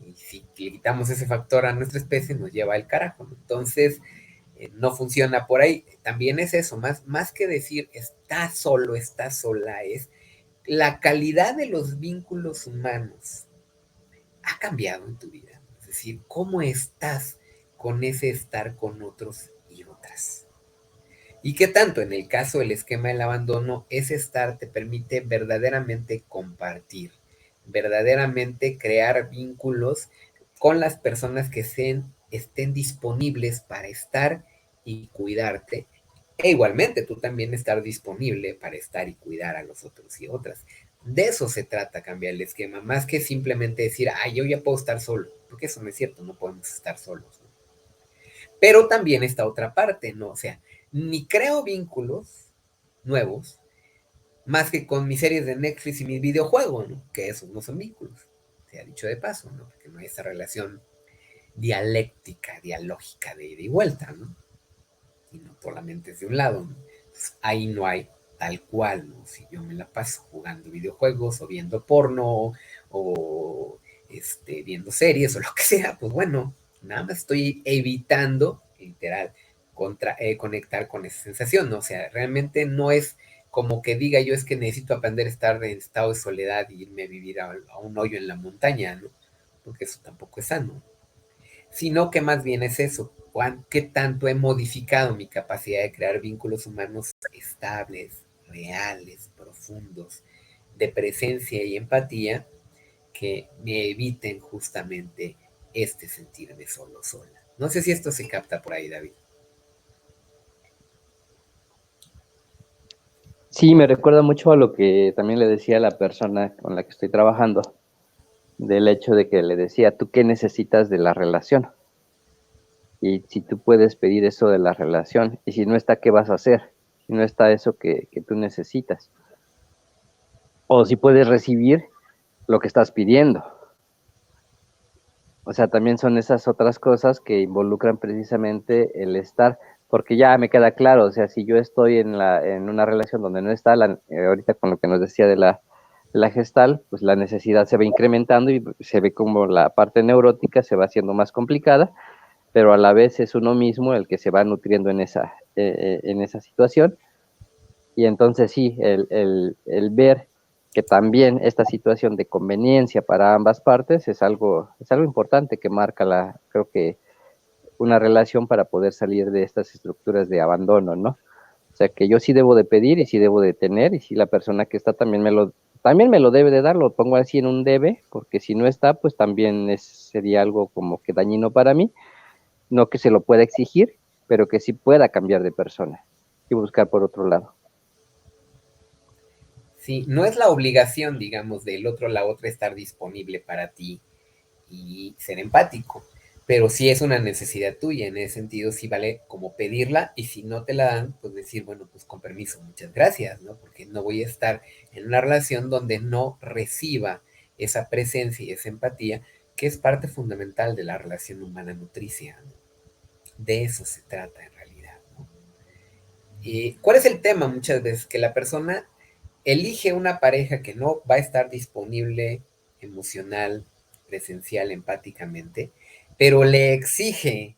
B: y si le quitamos ese factor a nuestra especie, nos lleva al carajo, ¿no? Entonces, no funciona por ahí. También es eso, más que decir está solo, está sola, es la calidad de los vínculos humanos ha cambiado en tu vida. Es decir, ¿cómo estás con ese estar con otros y otras? Y qué tanto, en el caso del esquema del abandono, ese estar te permite verdaderamente compartir, verdaderamente crear vínculos con las personas que estén disponibles para estar y cuidarte. E igualmente tú también estar disponible para estar y cuidar a los otros y otras. De eso se trata cambiar el esquema, más que simplemente decir, yo ya puedo estar solo, porque eso no es cierto, no podemos estar solos, ¿no? Pero también está otra parte, ¿no? O sea, ni creo vínculos nuevos más que con mis series de Netflix y mis videojuegos, ¿no? Que esos no son vínculos, se ha dicho de paso, ¿no? Porque no hay esa relación dialéctica, dialógica de ida y vuelta, ¿no? Y no solamente es de un lado, ¿no? Entonces, ahí no hay tal cual, ¿no? Si yo me la paso jugando videojuegos o viendo porno o viendo series o lo que sea, pues bueno, nada más estoy evitando, literal, conectar con esa sensación, ¿no? O sea, realmente no es como que diga yo es que necesito aprender a estar en estado de soledad y irme a vivir a un hoyo en la montaña, ¿no? Porque eso tampoco es sano, sino que más bien es eso, qué tanto he modificado mi capacidad de crear vínculos humanos estables, reales, profundos, de presencia y empatía, que me eviten justamente este sentirme solo, sola. No sé si esto se capta por ahí, David.
A: Sí, me recuerda mucho a lo que también le decía a la persona con la que estoy trabajando, del hecho de que le decía, ¿tú qué necesitas de la relación? Y si tú puedes pedir eso de la relación, y si no está, ¿qué vas a hacer? Si no está eso que tú necesitas. O si puedes recibir lo que estás pidiendo. O sea, también son esas otras cosas que involucran precisamente el estar, porque ya me queda claro, o sea, si yo estoy en una relación donde no está, ahorita con lo que nos decía de la gestal, pues la necesidad se va incrementando y se ve como la parte neurótica se va haciendo más complicada, pero a la vez es uno mismo el que se va nutriendo en esa situación. Y entonces sí, el ver que también esta situación de conveniencia para ambas partes es algo importante que marca creo que una relación para poder salir de estas estructuras de abandono, ¿no? sea que yo sí debo de pedir y sí debo de tener, y si la persona que está también me lo debe de dar, lo pongo así en un debe, porque si no está, pues también sería algo como que dañino para mí, no que se lo pueda exigir, pero que sí pueda cambiar de persona y buscar por otro lado.
B: Sí, no es la obligación, digamos, del otro o la otra estar disponible para ti y ser empático, pero sí es una necesidad tuya, en ese sentido sí vale como pedirla y si no te la dan, pues decir, bueno, pues con permiso, muchas gracias, ¿no? Porque no voy a estar en una relación donde no reciba esa presencia y esa empatía que es parte fundamental de la relación humana nutricia, ¿no? De eso se trata en realidad, ¿no? ¿Cuál es el tema muchas veces? Que la persona elige una pareja que no va a estar disponible emocional, presencial, empáticamente, pero le exige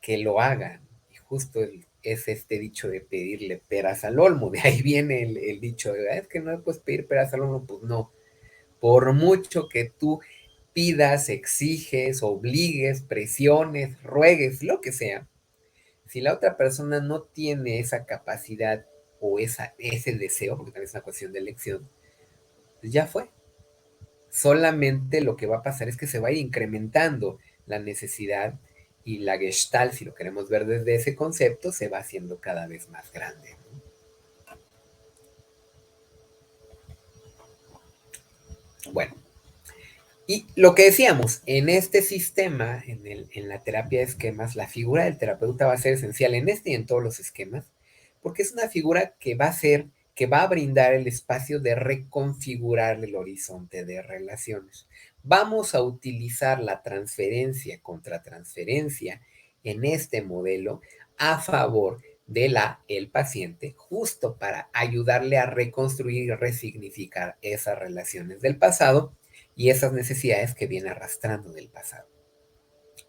B: que lo hagan. Y justo es este dicho de pedirle peras al olmo. De ahí viene el dicho de, es que no puedes pedir peras al olmo. Pues no. Por mucho que tú pidas, exiges, obligues, presiones, ruegues, lo que sea, si la otra persona no tiene esa capacidad o ese deseo, porque también es una cuestión de elección, pues ya fue. Solamente lo que va a pasar es que se va a ir incrementando la necesidad y la gestalt, si lo queremos ver desde ese concepto, se va haciendo cada vez más grande, ¿no? Bueno, y lo que decíamos, en este sistema, en la terapia de esquemas, la figura del terapeuta va a ser esencial en este y en todos los esquemas, porque es una figura que va a ser, que va a brindar el espacio de reconfigurar el horizonte de relaciones. Vamos a utilizar la transferencia contra transferencia en este modelo a favor de el paciente, justo para ayudarle a reconstruir y resignificar esas relaciones del pasado y esas necesidades que viene arrastrando del pasado.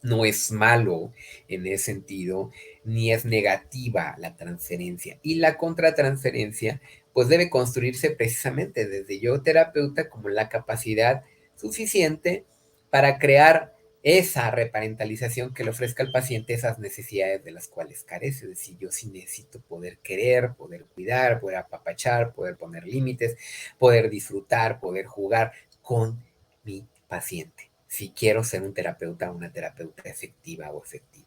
B: No es malo en ese sentido, ni es negativa la transferencia. Y la contratransferencia, pues debe construirse precisamente desde yo terapeuta como la capacidad suficiente para crear esa reparentalización que le ofrezca al paciente esas necesidades de las cuales carece. Es decir, yo sí necesito poder querer, poder cuidar, poder apapachar, poder poner límites, poder disfrutar, poder jugar con mi paciente, si quiero ser un terapeuta o una terapeuta efectiva o efectivo.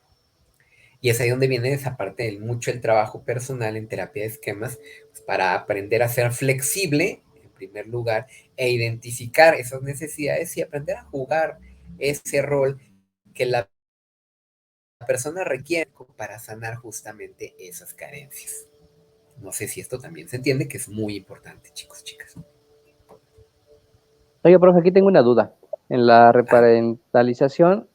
B: Y es ahí donde viene esa parte del mucho el trabajo personal en terapia de esquemas, pues para aprender a ser flexible, en primer lugar, e identificar esas necesidades y aprender a jugar ese rol que la persona requiere para sanar justamente esas carencias. No sé si esto también se entiende, que es muy importante, chicos, chicas.
A: Oye, profe, aquí tengo una duda. En la
B: Ah,
A: reparentalización,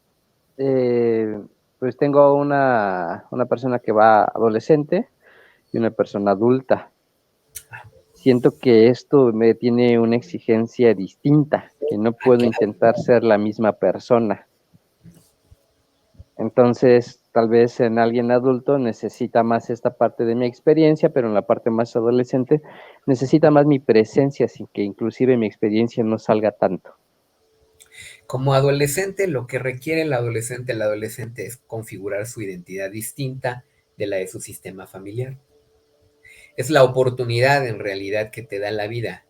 A: pues tengo una persona que va adolescente y una persona adulta. Siento que esto me tiene una exigencia distinta, que no puedo
B: claro.
A: intentar ser la misma persona. Entonces, tal vez en alguien adulto necesita más esta parte de mi experiencia, pero en la parte más adolescente necesita más mi presencia, sin que inclusive mi experiencia no salga tanto.
B: Como adolescente, lo que requiere el adolescente es configurar su identidad distinta de la de su sistema familiar. Es la oportunidad en realidad que te da la vida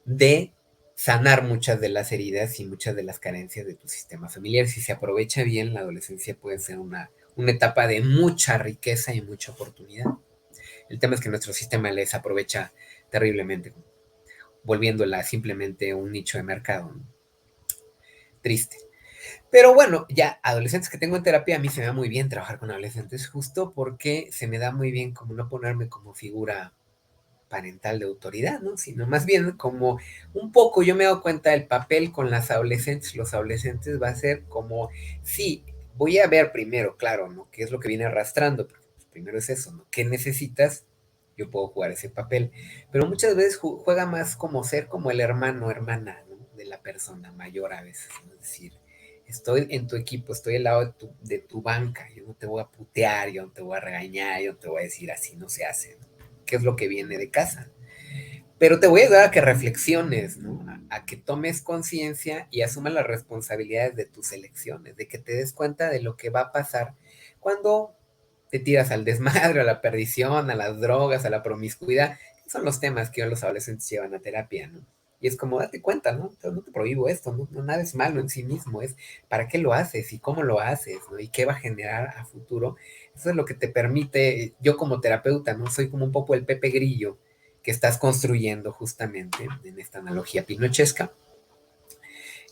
B: de sanar muchas de las heridas y muchas de las carencias de tu sistema familiar. Si se aprovecha bien, la adolescencia puede ser una etapa de mucha riqueza y mucha oportunidad. El tema es que nuestro sistema les aprovecha terriblemente, volviéndola simplemente un nicho de mercado, ¿no? Triste. Pero bueno, ya adolescentes que tengo en terapia, a mí se me da muy bien trabajar con adolescentes, justo porque se me da muy bien como no ponerme como figura parental de autoridad, ¿no? Sino más bien como un poco yo me he dado cuenta del papel con las adolescentes, los adolescentes va a ser como, sí, voy a ver primero, claro, ¿no? ¿Qué es lo que viene arrastrando? Porque pues, primero es eso, ¿no? ¿Qué necesitas? Yo puedo jugar ese papel, pero muchas veces juega más como ser como el hermano o hermana, ¿no? De la persona mayor a veces, ¿no? Es decir, estoy en tu equipo, estoy al lado de tu banca, yo no te voy a putear, yo no te voy a regañar, yo no te voy a decir así no se hace, ¿no? ¿Qué es lo que viene de casa? Pero te voy a ayudar a que reflexiones, ¿no? A que tomes conciencia y asumas las responsabilidades de tus elecciones, de que te des cuenta de lo que va a pasar cuando te tiras al desmadre, a la perdición, a las drogas, a la promiscuidad. Son los temas que hoy los adolescentes llevan a terapia, ¿no? Y es como, date cuenta, ¿no? No te prohíbo esto, ¿no? No, nada es malo en sí mismo, es para qué lo haces y cómo lo haces, ¿no? Y qué va a generar a futuro. Eso es lo que te permite, yo como terapeuta, ¿no? Soy como un poco el Pepe Grillo que estás construyendo justamente en esta analogía pinochesca,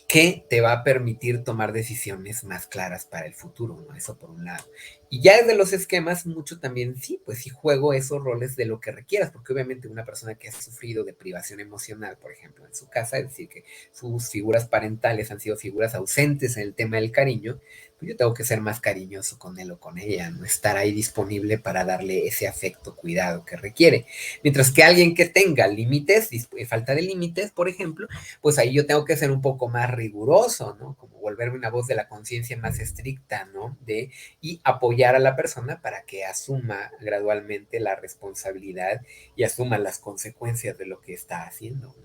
B: que te va a permitir tomar decisiones más claras para el futuro, ¿no? Eso por un lado. Y ya desde los esquemas, mucho también, sí, pues sí juego esos roles de lo que requieras, porque obviamente una persona que ha sufrido de privación emocional, por ejemplo, en su casa, es decir, que sus figuras parentales han sido figuras ausentes en el tema del cariño, pues yo tengo que ser más cariñoso con él o con ella, no estar ahí disponible para darle ese afecto, cuidado que requiere. Mientras que alguien que tenga límites, falta de límites, por ejemplo, pues ahí yo tengo que ser un poco más riguroso, ¿no? Como volverme una voz de la conciencia más estricta, ¿no? Y apoyar a la persona para que asuma gradualmente la responsabilidad y asuma las consecuencias de lo que está haciendo, ¿no?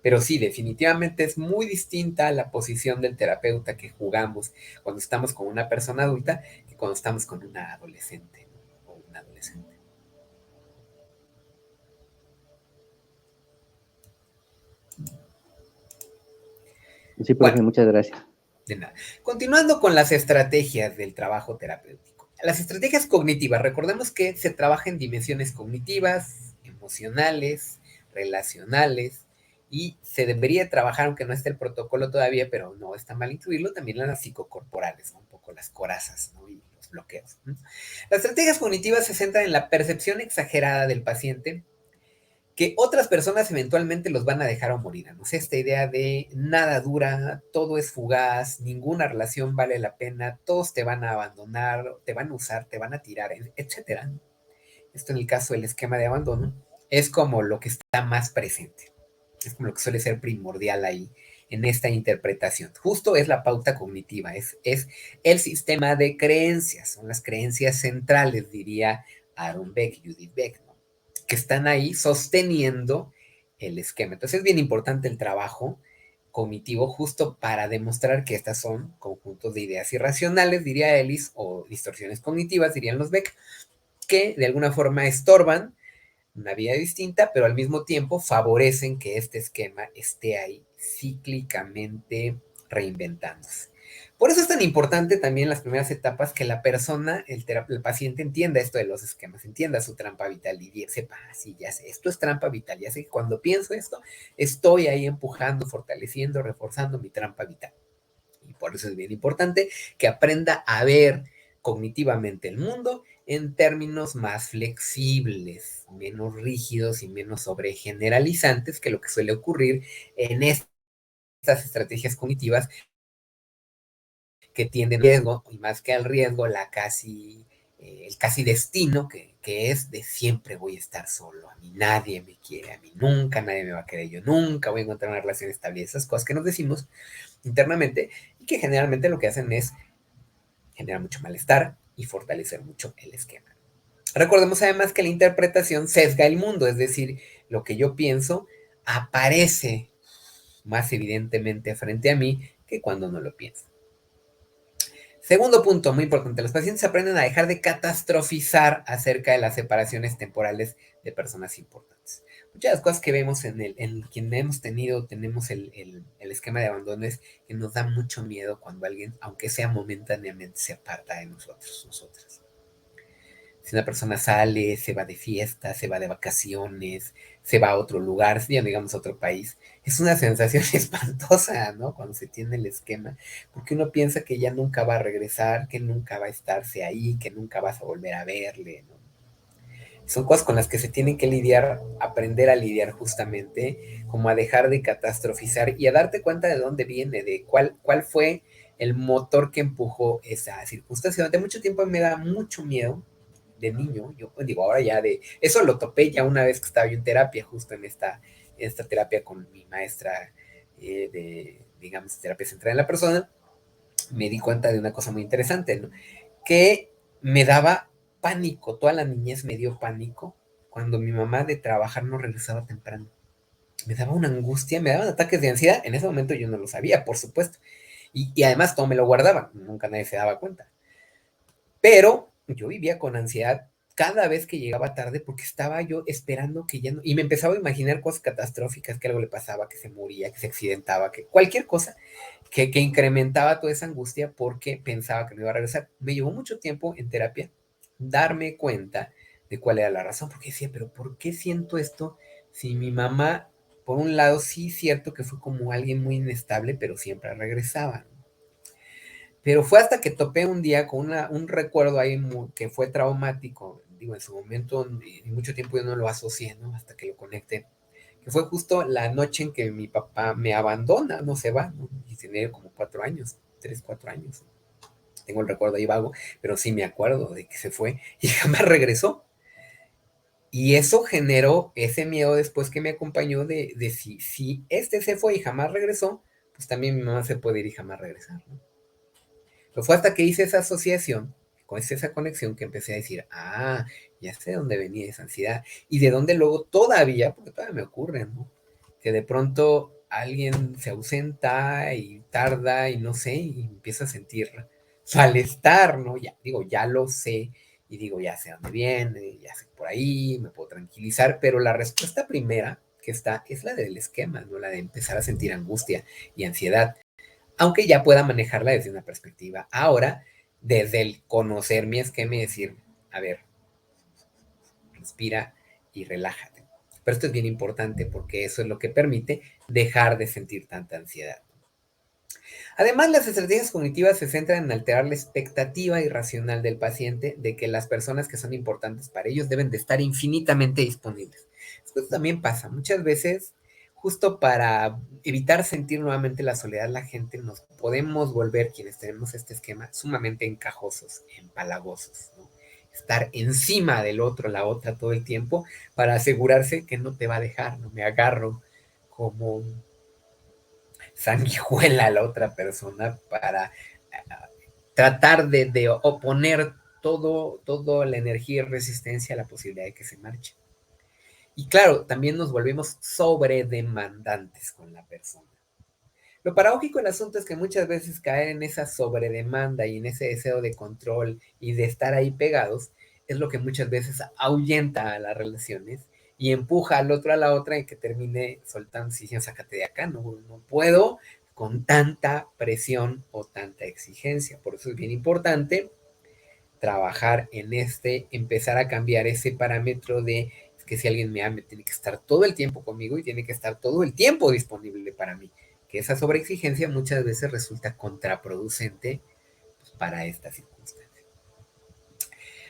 B: Pero sí, definitivamente es muy distinta la posición del terapeuta que jugamos cuando estamos con una persona adulta que cuando estamos con una adolescente, ¿no? O un adolescente.
A: Sí, profe,
B: Bueno,
A: muchas gracias.
B: de nada. Continuando con las estrategias del trabajo terapéutico. Las estrategias cognitivas, recordemos que se trabaja en dimensiones cognitivas, emocionales, relacionales, y se debería trabajar, aunque no esté el protocolo todavía, pero no está mal incluirlo, también en las psicocorporales, ¿no? Un poco las corazas, ¿no? Y los bloqueos, ¿no? Las estrategias cognitivas se centran en la percepción exagerada del paciente, que otras personas eventualmente los van a dejar o morir. ¿No? O sea, esta idea de nada dura, todo es fugaz, ninguna relación vale la pena, todos te van a abandonar, te van a usar, te van a tirar, etcétera. Esto en el caso del esquema de abandono es como lo que está más presente. Es como lo que suele ser primordial ahí en esta interpretación. Justo es la pauta cognitiva, es el sistema de creencias, son las creencias centrales, diría Aaron Beck, Judith Beck, ¿no? Que están ahí sosteniendo el esquema. Entonces es bien importante el trabajo cognitivo justo para demostrar que estas son conjuntos de ideas irracionales, diría Ellis, o distorsiones cognitivas, dirían los Beck, que de alguna forma estorban una vida distinta, pero al mismo tiempo favorecen que este esquema esté ahí cíclicamente reinventándose. Por eso es tan importante también en las primeras etapas que la persona, el paciente entienda esto de los esquemas, entienda su trampa vital y sepa, sí, ya sé, esto es trampa vital, ya sé que cuando pienso esto, estoy ahí empujando, fortaleciendo, reforzando mi trampa vital. Y por eso es bien importante que aprenda a ver cognitivamente el mundo en términos más flexibles, menos rígidos y menos sobregeneralizantes que lo que suele ocurrir en estas estrategias cognitivas que tienden al riesgo, y más que al riesgo, el casi destino que es de siempre voy a estar solo, a mí nadie me quiere, a mí nunca nadie me va a querer, yo nunca voy a encontrar una relación estable, esas cosas que nos decimos internamente y que generalmente lo que hacen es generar mucho malestar y fortalecer mucho el esquema. Recordemos además que la interpretación sesga el mundo, es decir, lo que yo pienso aparece más evidentemente frente a mí que cuando no lo pienso. Segundo punto, muy importante, los pacientes aprenden a dejar de catastrofizar acerca de las separaciones temporales de personas importantes. Muchas de las cosas que vemos en quien tenemos el esquema de abandono es que nos da mucho miedo cuando alguien, aunque sea momentáneamente, se aparta de nosotras. Si una persona sale, se va de fiesta, se va de vacaciones, se va a otro lugar, ya digamos a otro país, es una sensación espantosa, ¿no? Cuando se tiene el esquema, porque uno piensa que ya nunca va a regresar, que nunca va a estarse ahí, que nunca vas a volver a verle, ¿no? Son cosas con las que se tienen que lidiar, aprender a lidiar justamente, como a dejar de catastrofizar y a darte cuenta de dónde viene, de cuál fue el motor que empujó esa circunstancia. Durante mucho tiempo me da mucho miedo de niño, yo digo, ahora ya eso lo topé ya una vez que estaba yo en terapia, justo en esta terapia con mi maestra digamos, terapia centrada en la persona, me di cuenta de una cosa muy interesante, ¿no? Que me daba pánico, toda la niñez me dio pánico cuando mi mamá de trabajar no regresaba temprano. Me daba una angustia, me daban ataques de ansiedad, en ese momento yo no lo sabía, por supuesto, y además todo me lo guardaba, nunca nadie se daba cuenta. Pero yo vivía con ansiedad cada vez que llegaba tarde porque estaba yo esperando que ya no, y me empezaba a imaginar cosas catastróficas, que algo le pasaba, que se moría, que se accidentaba, que cualquier cosa que incrementaba toda esa angustia porque pensaba que no iba a regresar. Me llevó mucho tiempo en terapia darme cuenta de cuál era la razón, porque decía, pero ¿por qué siento esto si mi mamá, por un lado, sí es cierto que fue como alguien muy inestable, pero siempre regresaba? Pero fue hasta que topé un día con un recuerdo ahí que fue traumático, digo, en su momento, y mucho tiempo yo no lo asocié, ¿no? Hasta que lo conecté, que fue justo la noche en que mi papá me abandona, no se va, ¿no? Y tenía como 4 años, 3, 4 años. Tengo el recuerdo ahí vago, pero sí me acuerdo de que se fue y jamás regresó. Y eso generó ese miedo después que me acompañó de si este se fue y jamás regresó, pues también mi mamá se puede ir y jamás regresar, ¿no? Pero fue hasta que hice esa asociación, con esa conexión, que empecé a decir, ya sé de dónde venía esa ansiedad y de dónde luego todavía, porque todavía me ocurre, ¿no? Que de pronto alguien se ausenta y tarda y no sé, y empiezo a sentir malestar, ¿no? Ya, digo, ya lo sé y digo, ya sé dónde viene, ya sé por ahí, me puedo tranquilizar, pero la respuesta primera que está es la del esquema, ¿no? La de empezar a sentir angustia y ansiedad, aunque ya pueda manejarla desde una perspectiva ahora, desde el conocer mi esquema y decir, a ver, respira y relájate. Pero esto es bien importante porque eso es lo que permite dejar de sentir tanta ansiedad. Además, las estrategias cognitivas se centran en alterar la expectativa irracional del paciente de que las personas que son importantes para ellos deben de estar infinitamente disponibles. Esto también pasa. Muchas veces, justo para evitar sentir nuevamente la soledad, la gente nos podemos volver, quienes tenemos este esquema, sumamente encajosos, empalagosos, ¿no? Estar encima del otro, la otra todo el tiempo para asegurarse que no te va a dejar, no me agarro como sanguijuela a la otra persona para tratar de oponer toda la energía y resistencia a la posibilidad de que se marche. Y claro, también nos volvemos sobredemandantes con la persona. Lo paradójico del asunto es que muchas veces caer en esa sobredemanda y en ese deseo de control y de estar ahí pegados es lo que muchas veces ahuyenta a las relaciones y empuja al otro a la otra y que termine soltando, si sácate de acá, no puedo con tanta presión o tanta exigencia. Por eso es bien importante trabajar en empezar a cambiar ese parámetro de que si alguien me ama, tiene que estar todo el tiempo conmigo y tiene que estar todo el tiempo disponible para mí. Que esa sobreexigencia muchas veces resulta contraproducente, pues, para esta circunstancia.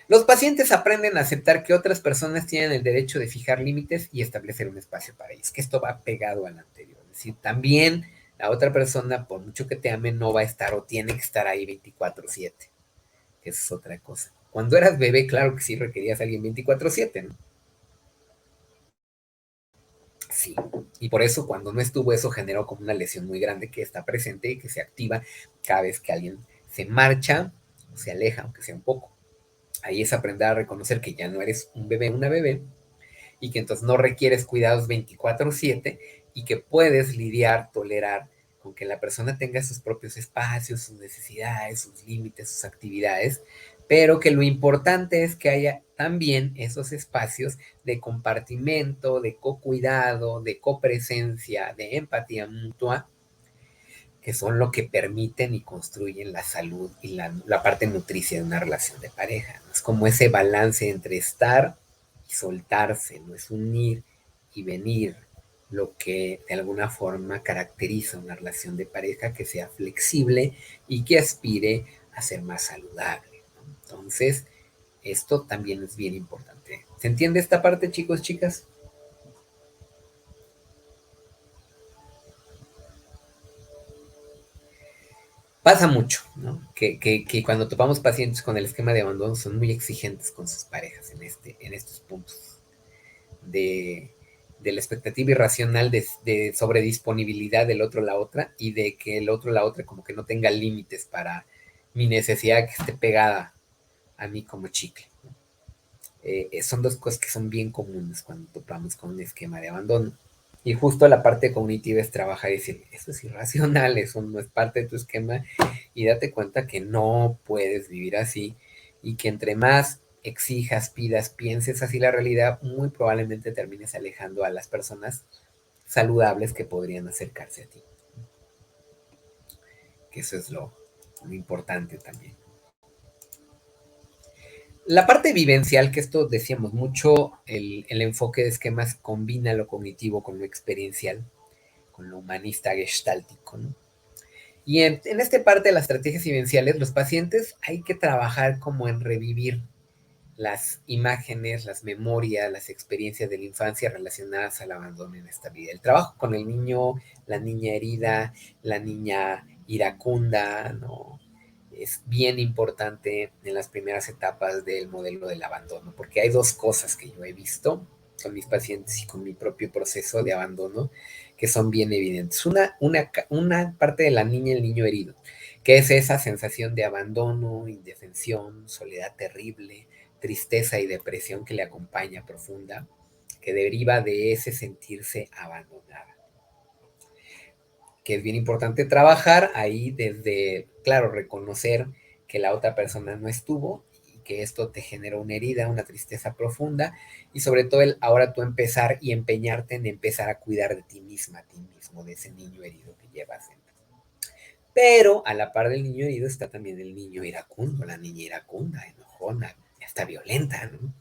B: Los pacientes aprenden a aceptar que otras personas tienen el derecho de fijar límites y establecer un espacio para ellos, que esto va pegado al anterior. Es decir, también la otra persona, por mucho que te ame, no va a estar o tiene que estar ahí 24/7. Esa es otra cosa. Cuando eras bebé, claro que sí requerías a alguien 24/7, ¿no? Sí. Y por eso, cuando no estuvo, eso generó como una lesión muy grande que está presente y que se activa cada vez que alguien se marcha o se aleja, aunque sea un poco. Ahí es aprender a reconocer que ya no eres un bebé, una bebé, y que entonces no requieres cuidados 24/7 y que puedes lidiar, tolerar con que la persona tenga sus propios espacios, sus necesidades, sus límites, sus actividades, pero que lo importante es que haya también esos espacios de compartimento, de cocuidado, de copresencia, de empatía mutua, que son lo que permiten y construyen la salud y la parte nutricia de una relación de pareja. Es como ese balance entre estar y soltarse, no es unir y venir, lo que de alguna forma caracteriza una relación de pareja que sea flexible y que aspire a ser más saludable, ¿no? Entonces, esto también es bien importante. ¿Se entiende esta parte, chicos, chicas? Pasa mucho, ¿no? Que cuando topamos pacientes con el esquema de abandono son muy exigentes con sus parejas en estos puntos de, de la expectativa irracional de sobredisponibilidad del otro la otra y de que el otro la otra como que no tenga límites para mi necesidad que esté pegada a mí como chicle, ¿no? Son dos cosas que son bien comunes cuando topamos con un esquema de abandono. Y justo la parte cognitiva es trabajar y decir, eso es irracional, eso no es parte de tu esquema y date cuenta que no puedes vivir así y que entre más exijas, pidas, pienses así la realidad, muy probablemente termines alejando a las personas saludables que podrían acercarse a ti. Que eso es lo importante también. La parte vivencial, que esto decíamos mucho, el enfoque de esquemas combina lo cognitivo con lo experiencial, con lo humanista gestáltico, ¿no? Y en esta parte de las estrategias vivenciales, los pacientes hay que trabajar como en revivir las imágenes, las memorias, las experiencias de la infancia relacionadas al abandono en esta vida. El trabajo con el niño, la niña herida, la niña iracunda, ¿no? Es bien importante en las primeras etapas del modelo del abandono, porque hay dos cosas que yo he visto con mis pacientes y con mi propio proceso de abandono que son bien evidentes. Una parte de la niña y el niño herido, que es esa sensación de abandono, indefensión, soledad terrible, tristeza y depresión que le acompaña profunda, que deriva de ese sentirse abandonada. Que es bien importante trabajar ahí desde, claro, reconocer que la otra persona no estuvo y que esto te generó una herida, una tristeza profunda y sobre todo el ahora tú empezar y empeñarte en empezar a cuidar de ti misma, a ti mismo, de ese niño herido que llevas dentro. Pero a la par del niño herido está también el niño iracundo, la niña iracunda, enojona, hasta violenta, ¿no?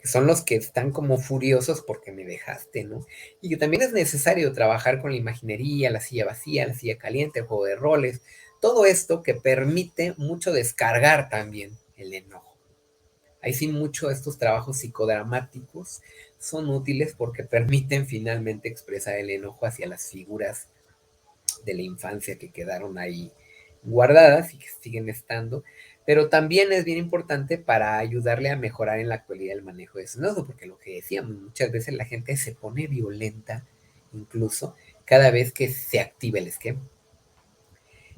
B: Que son los que están como furiosos porque me dejaste, ¿no? Y que también es necesario trabajar con la imaginería, la silla vacía, la silla caliente, el juego de roles, todo esto que permite mucho descargar también el enojo. Ahí sí mucho estos trabajos psicodramáticos son útiles porque permiten finalmente expresar el enojo hacia las figuras de la infancia que quedaron ahí guardadas y que siguen estando, pero también es bien importante para ayudarle a mejorar en la actualidad el manejo de su enojo, porque lo que decíamos, muchas veces la gente se pone violenta incluso cada vez que se activa el esquema.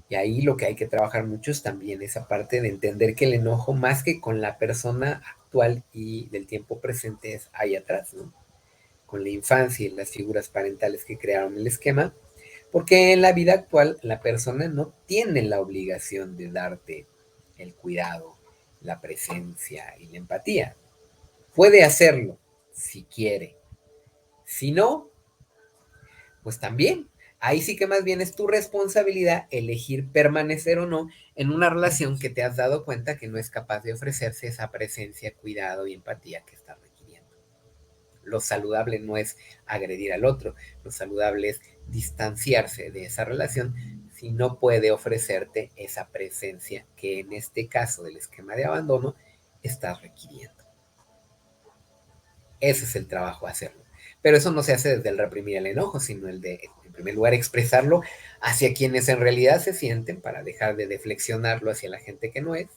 B: Y ahí lo que hay que trabajar mucho es también esa parte de entender que el enojo, más que con la persona actual y del tiempo presente, es ahí atrás, ¿no? Con la infancia y las figuras parentales que crearon el esquema, porque en la vida actual la persona no tiene la obligación de darte el cuidado, la presencia y la empatía. Puede hacerlo si quiere. Si no, pues también. Ahí sí que más bien es tu responsabilidad elegir permanecer o no en una relación que te has dado cuenta que no es capaz de ofrecerse esa presencia, cuidado y empatía que estás requiriendo. Lo saludable no es agredir al otro, lo saludable es distanciarse de esa relación si no puede ofrecerte esa presencia que en este caso del esquema de abandono estás requiriendo. Ese es el trabajo a hacerlo. Pero eso no se hace desde el reprimir el enojo, sino el de, en primer lugar, expresarlo hacia quienes en realidad se sienten para dejar de deflexionarlo hacia la gente que no es.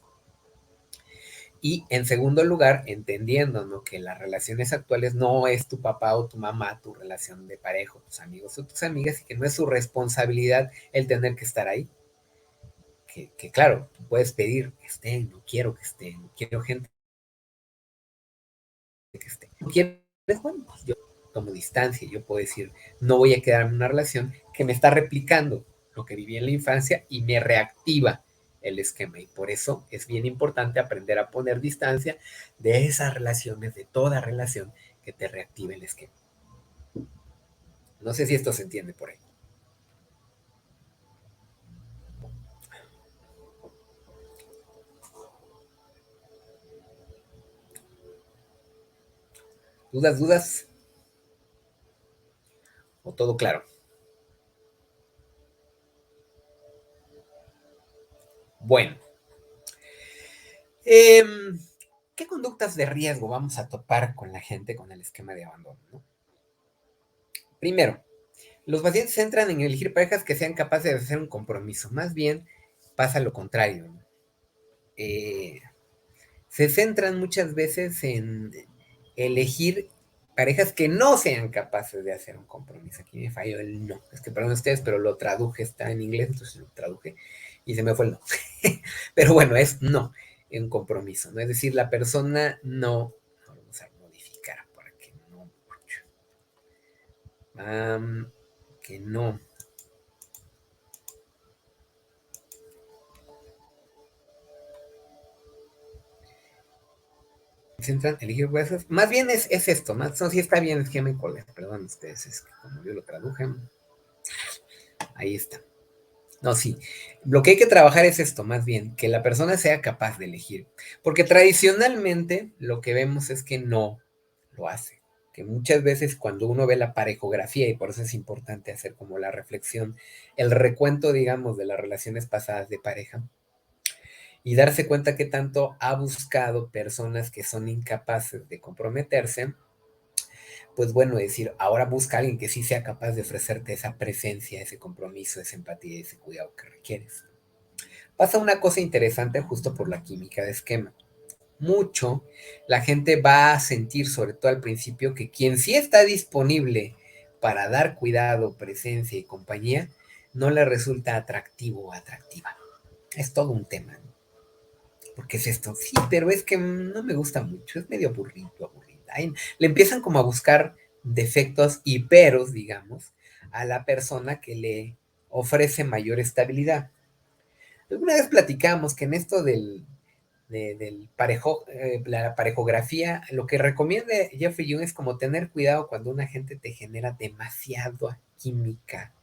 B: Y en segundo lugar, entendiendo, ¿no?, que las relaciones actuales no es tu papá o tu mamá, tu relación de pareja, tus amigos o tus amigas, y que no es su responsabilidad el tener que estar ahí. Que claro, tú puedes pedir que estén, no quiero que estén, no quiero gente que esté. ¿No quieres? Bueno, pues yo tomo distancia, yo puedo decir, no voy a quedarme en una relación que me está replicando lo que viví en la infancia y me reactiva el esquema. Y por eso es bien importante aprender a poner distancia de esas relaciones, de toda relación que te reactive el esquema. No sé si esto se entiende por ahí. ¿Dudas, dudas? ¿O todo claro? Bueno. ¿Qué conductas de riesgo vamos a topar con la gente con el esquema de abandono, ¿no? Primero, los pacientes se centran en elegir parejas que sean capaces de hacer un compromiso. Más bien pasa lo contrario, ¿no? Se centran muchas veces en elegir parejas que no sean capaces de hacer un compromiso. Aquí me falló el no. Es que perdón ustedes, pero lo traduje, está en inglés, entonces lo traduje y se me fue el no. Pero bueno, es no en compromiso, ¿no? Es decir, la persona no, vamos a modificar para que no, que no. centran en elegir huesos. Más bien es esto, más, no, sí está bien, esquema y cola, perdón ustedes, es que como yo lo traduje, ahí está. No, sí. Lo que hay que trabajar es esto, más bien, que la persona sea capaz de elegir. Porque tradicionalmente lo que vemos es que no lo hace. Que muchas veces cuando uno ve la parejografía, y por eso es importante hacer como la reflexión, el recuento, digamos, de las relaciones pasadas de pareja, y darse cuenta que tanto ha buscado personas que son incapaces de comprometerse, pues bueno, decir, ahora busca a alguien que sí sea capaz de ofrecerte esa presencia, ese compromiso, esa empatía, ese cuidado que requieres. Pasa una cosa interesante justo por la química de esquema. Mucho la gente va a sentir, sobre todo al principio, que quien sí está disponible para dar cuidado, presencia y compañía, no le resulta atractivo o atractiva. Es todo un tema, ¿no? ¿Por qué es esto? Sí, pero es que no me gusta mucho, es medio aburrido, aburrida. Ahí le empiezan como a buscar defectos y peros, digamos, a la persona que le ofrece mayor estabilidad. Alguna vez platicamos que en esto del la parejografía, lo que recomienda Jeffrey Jung es como tener cuidado cuando una gente te genera demasiada química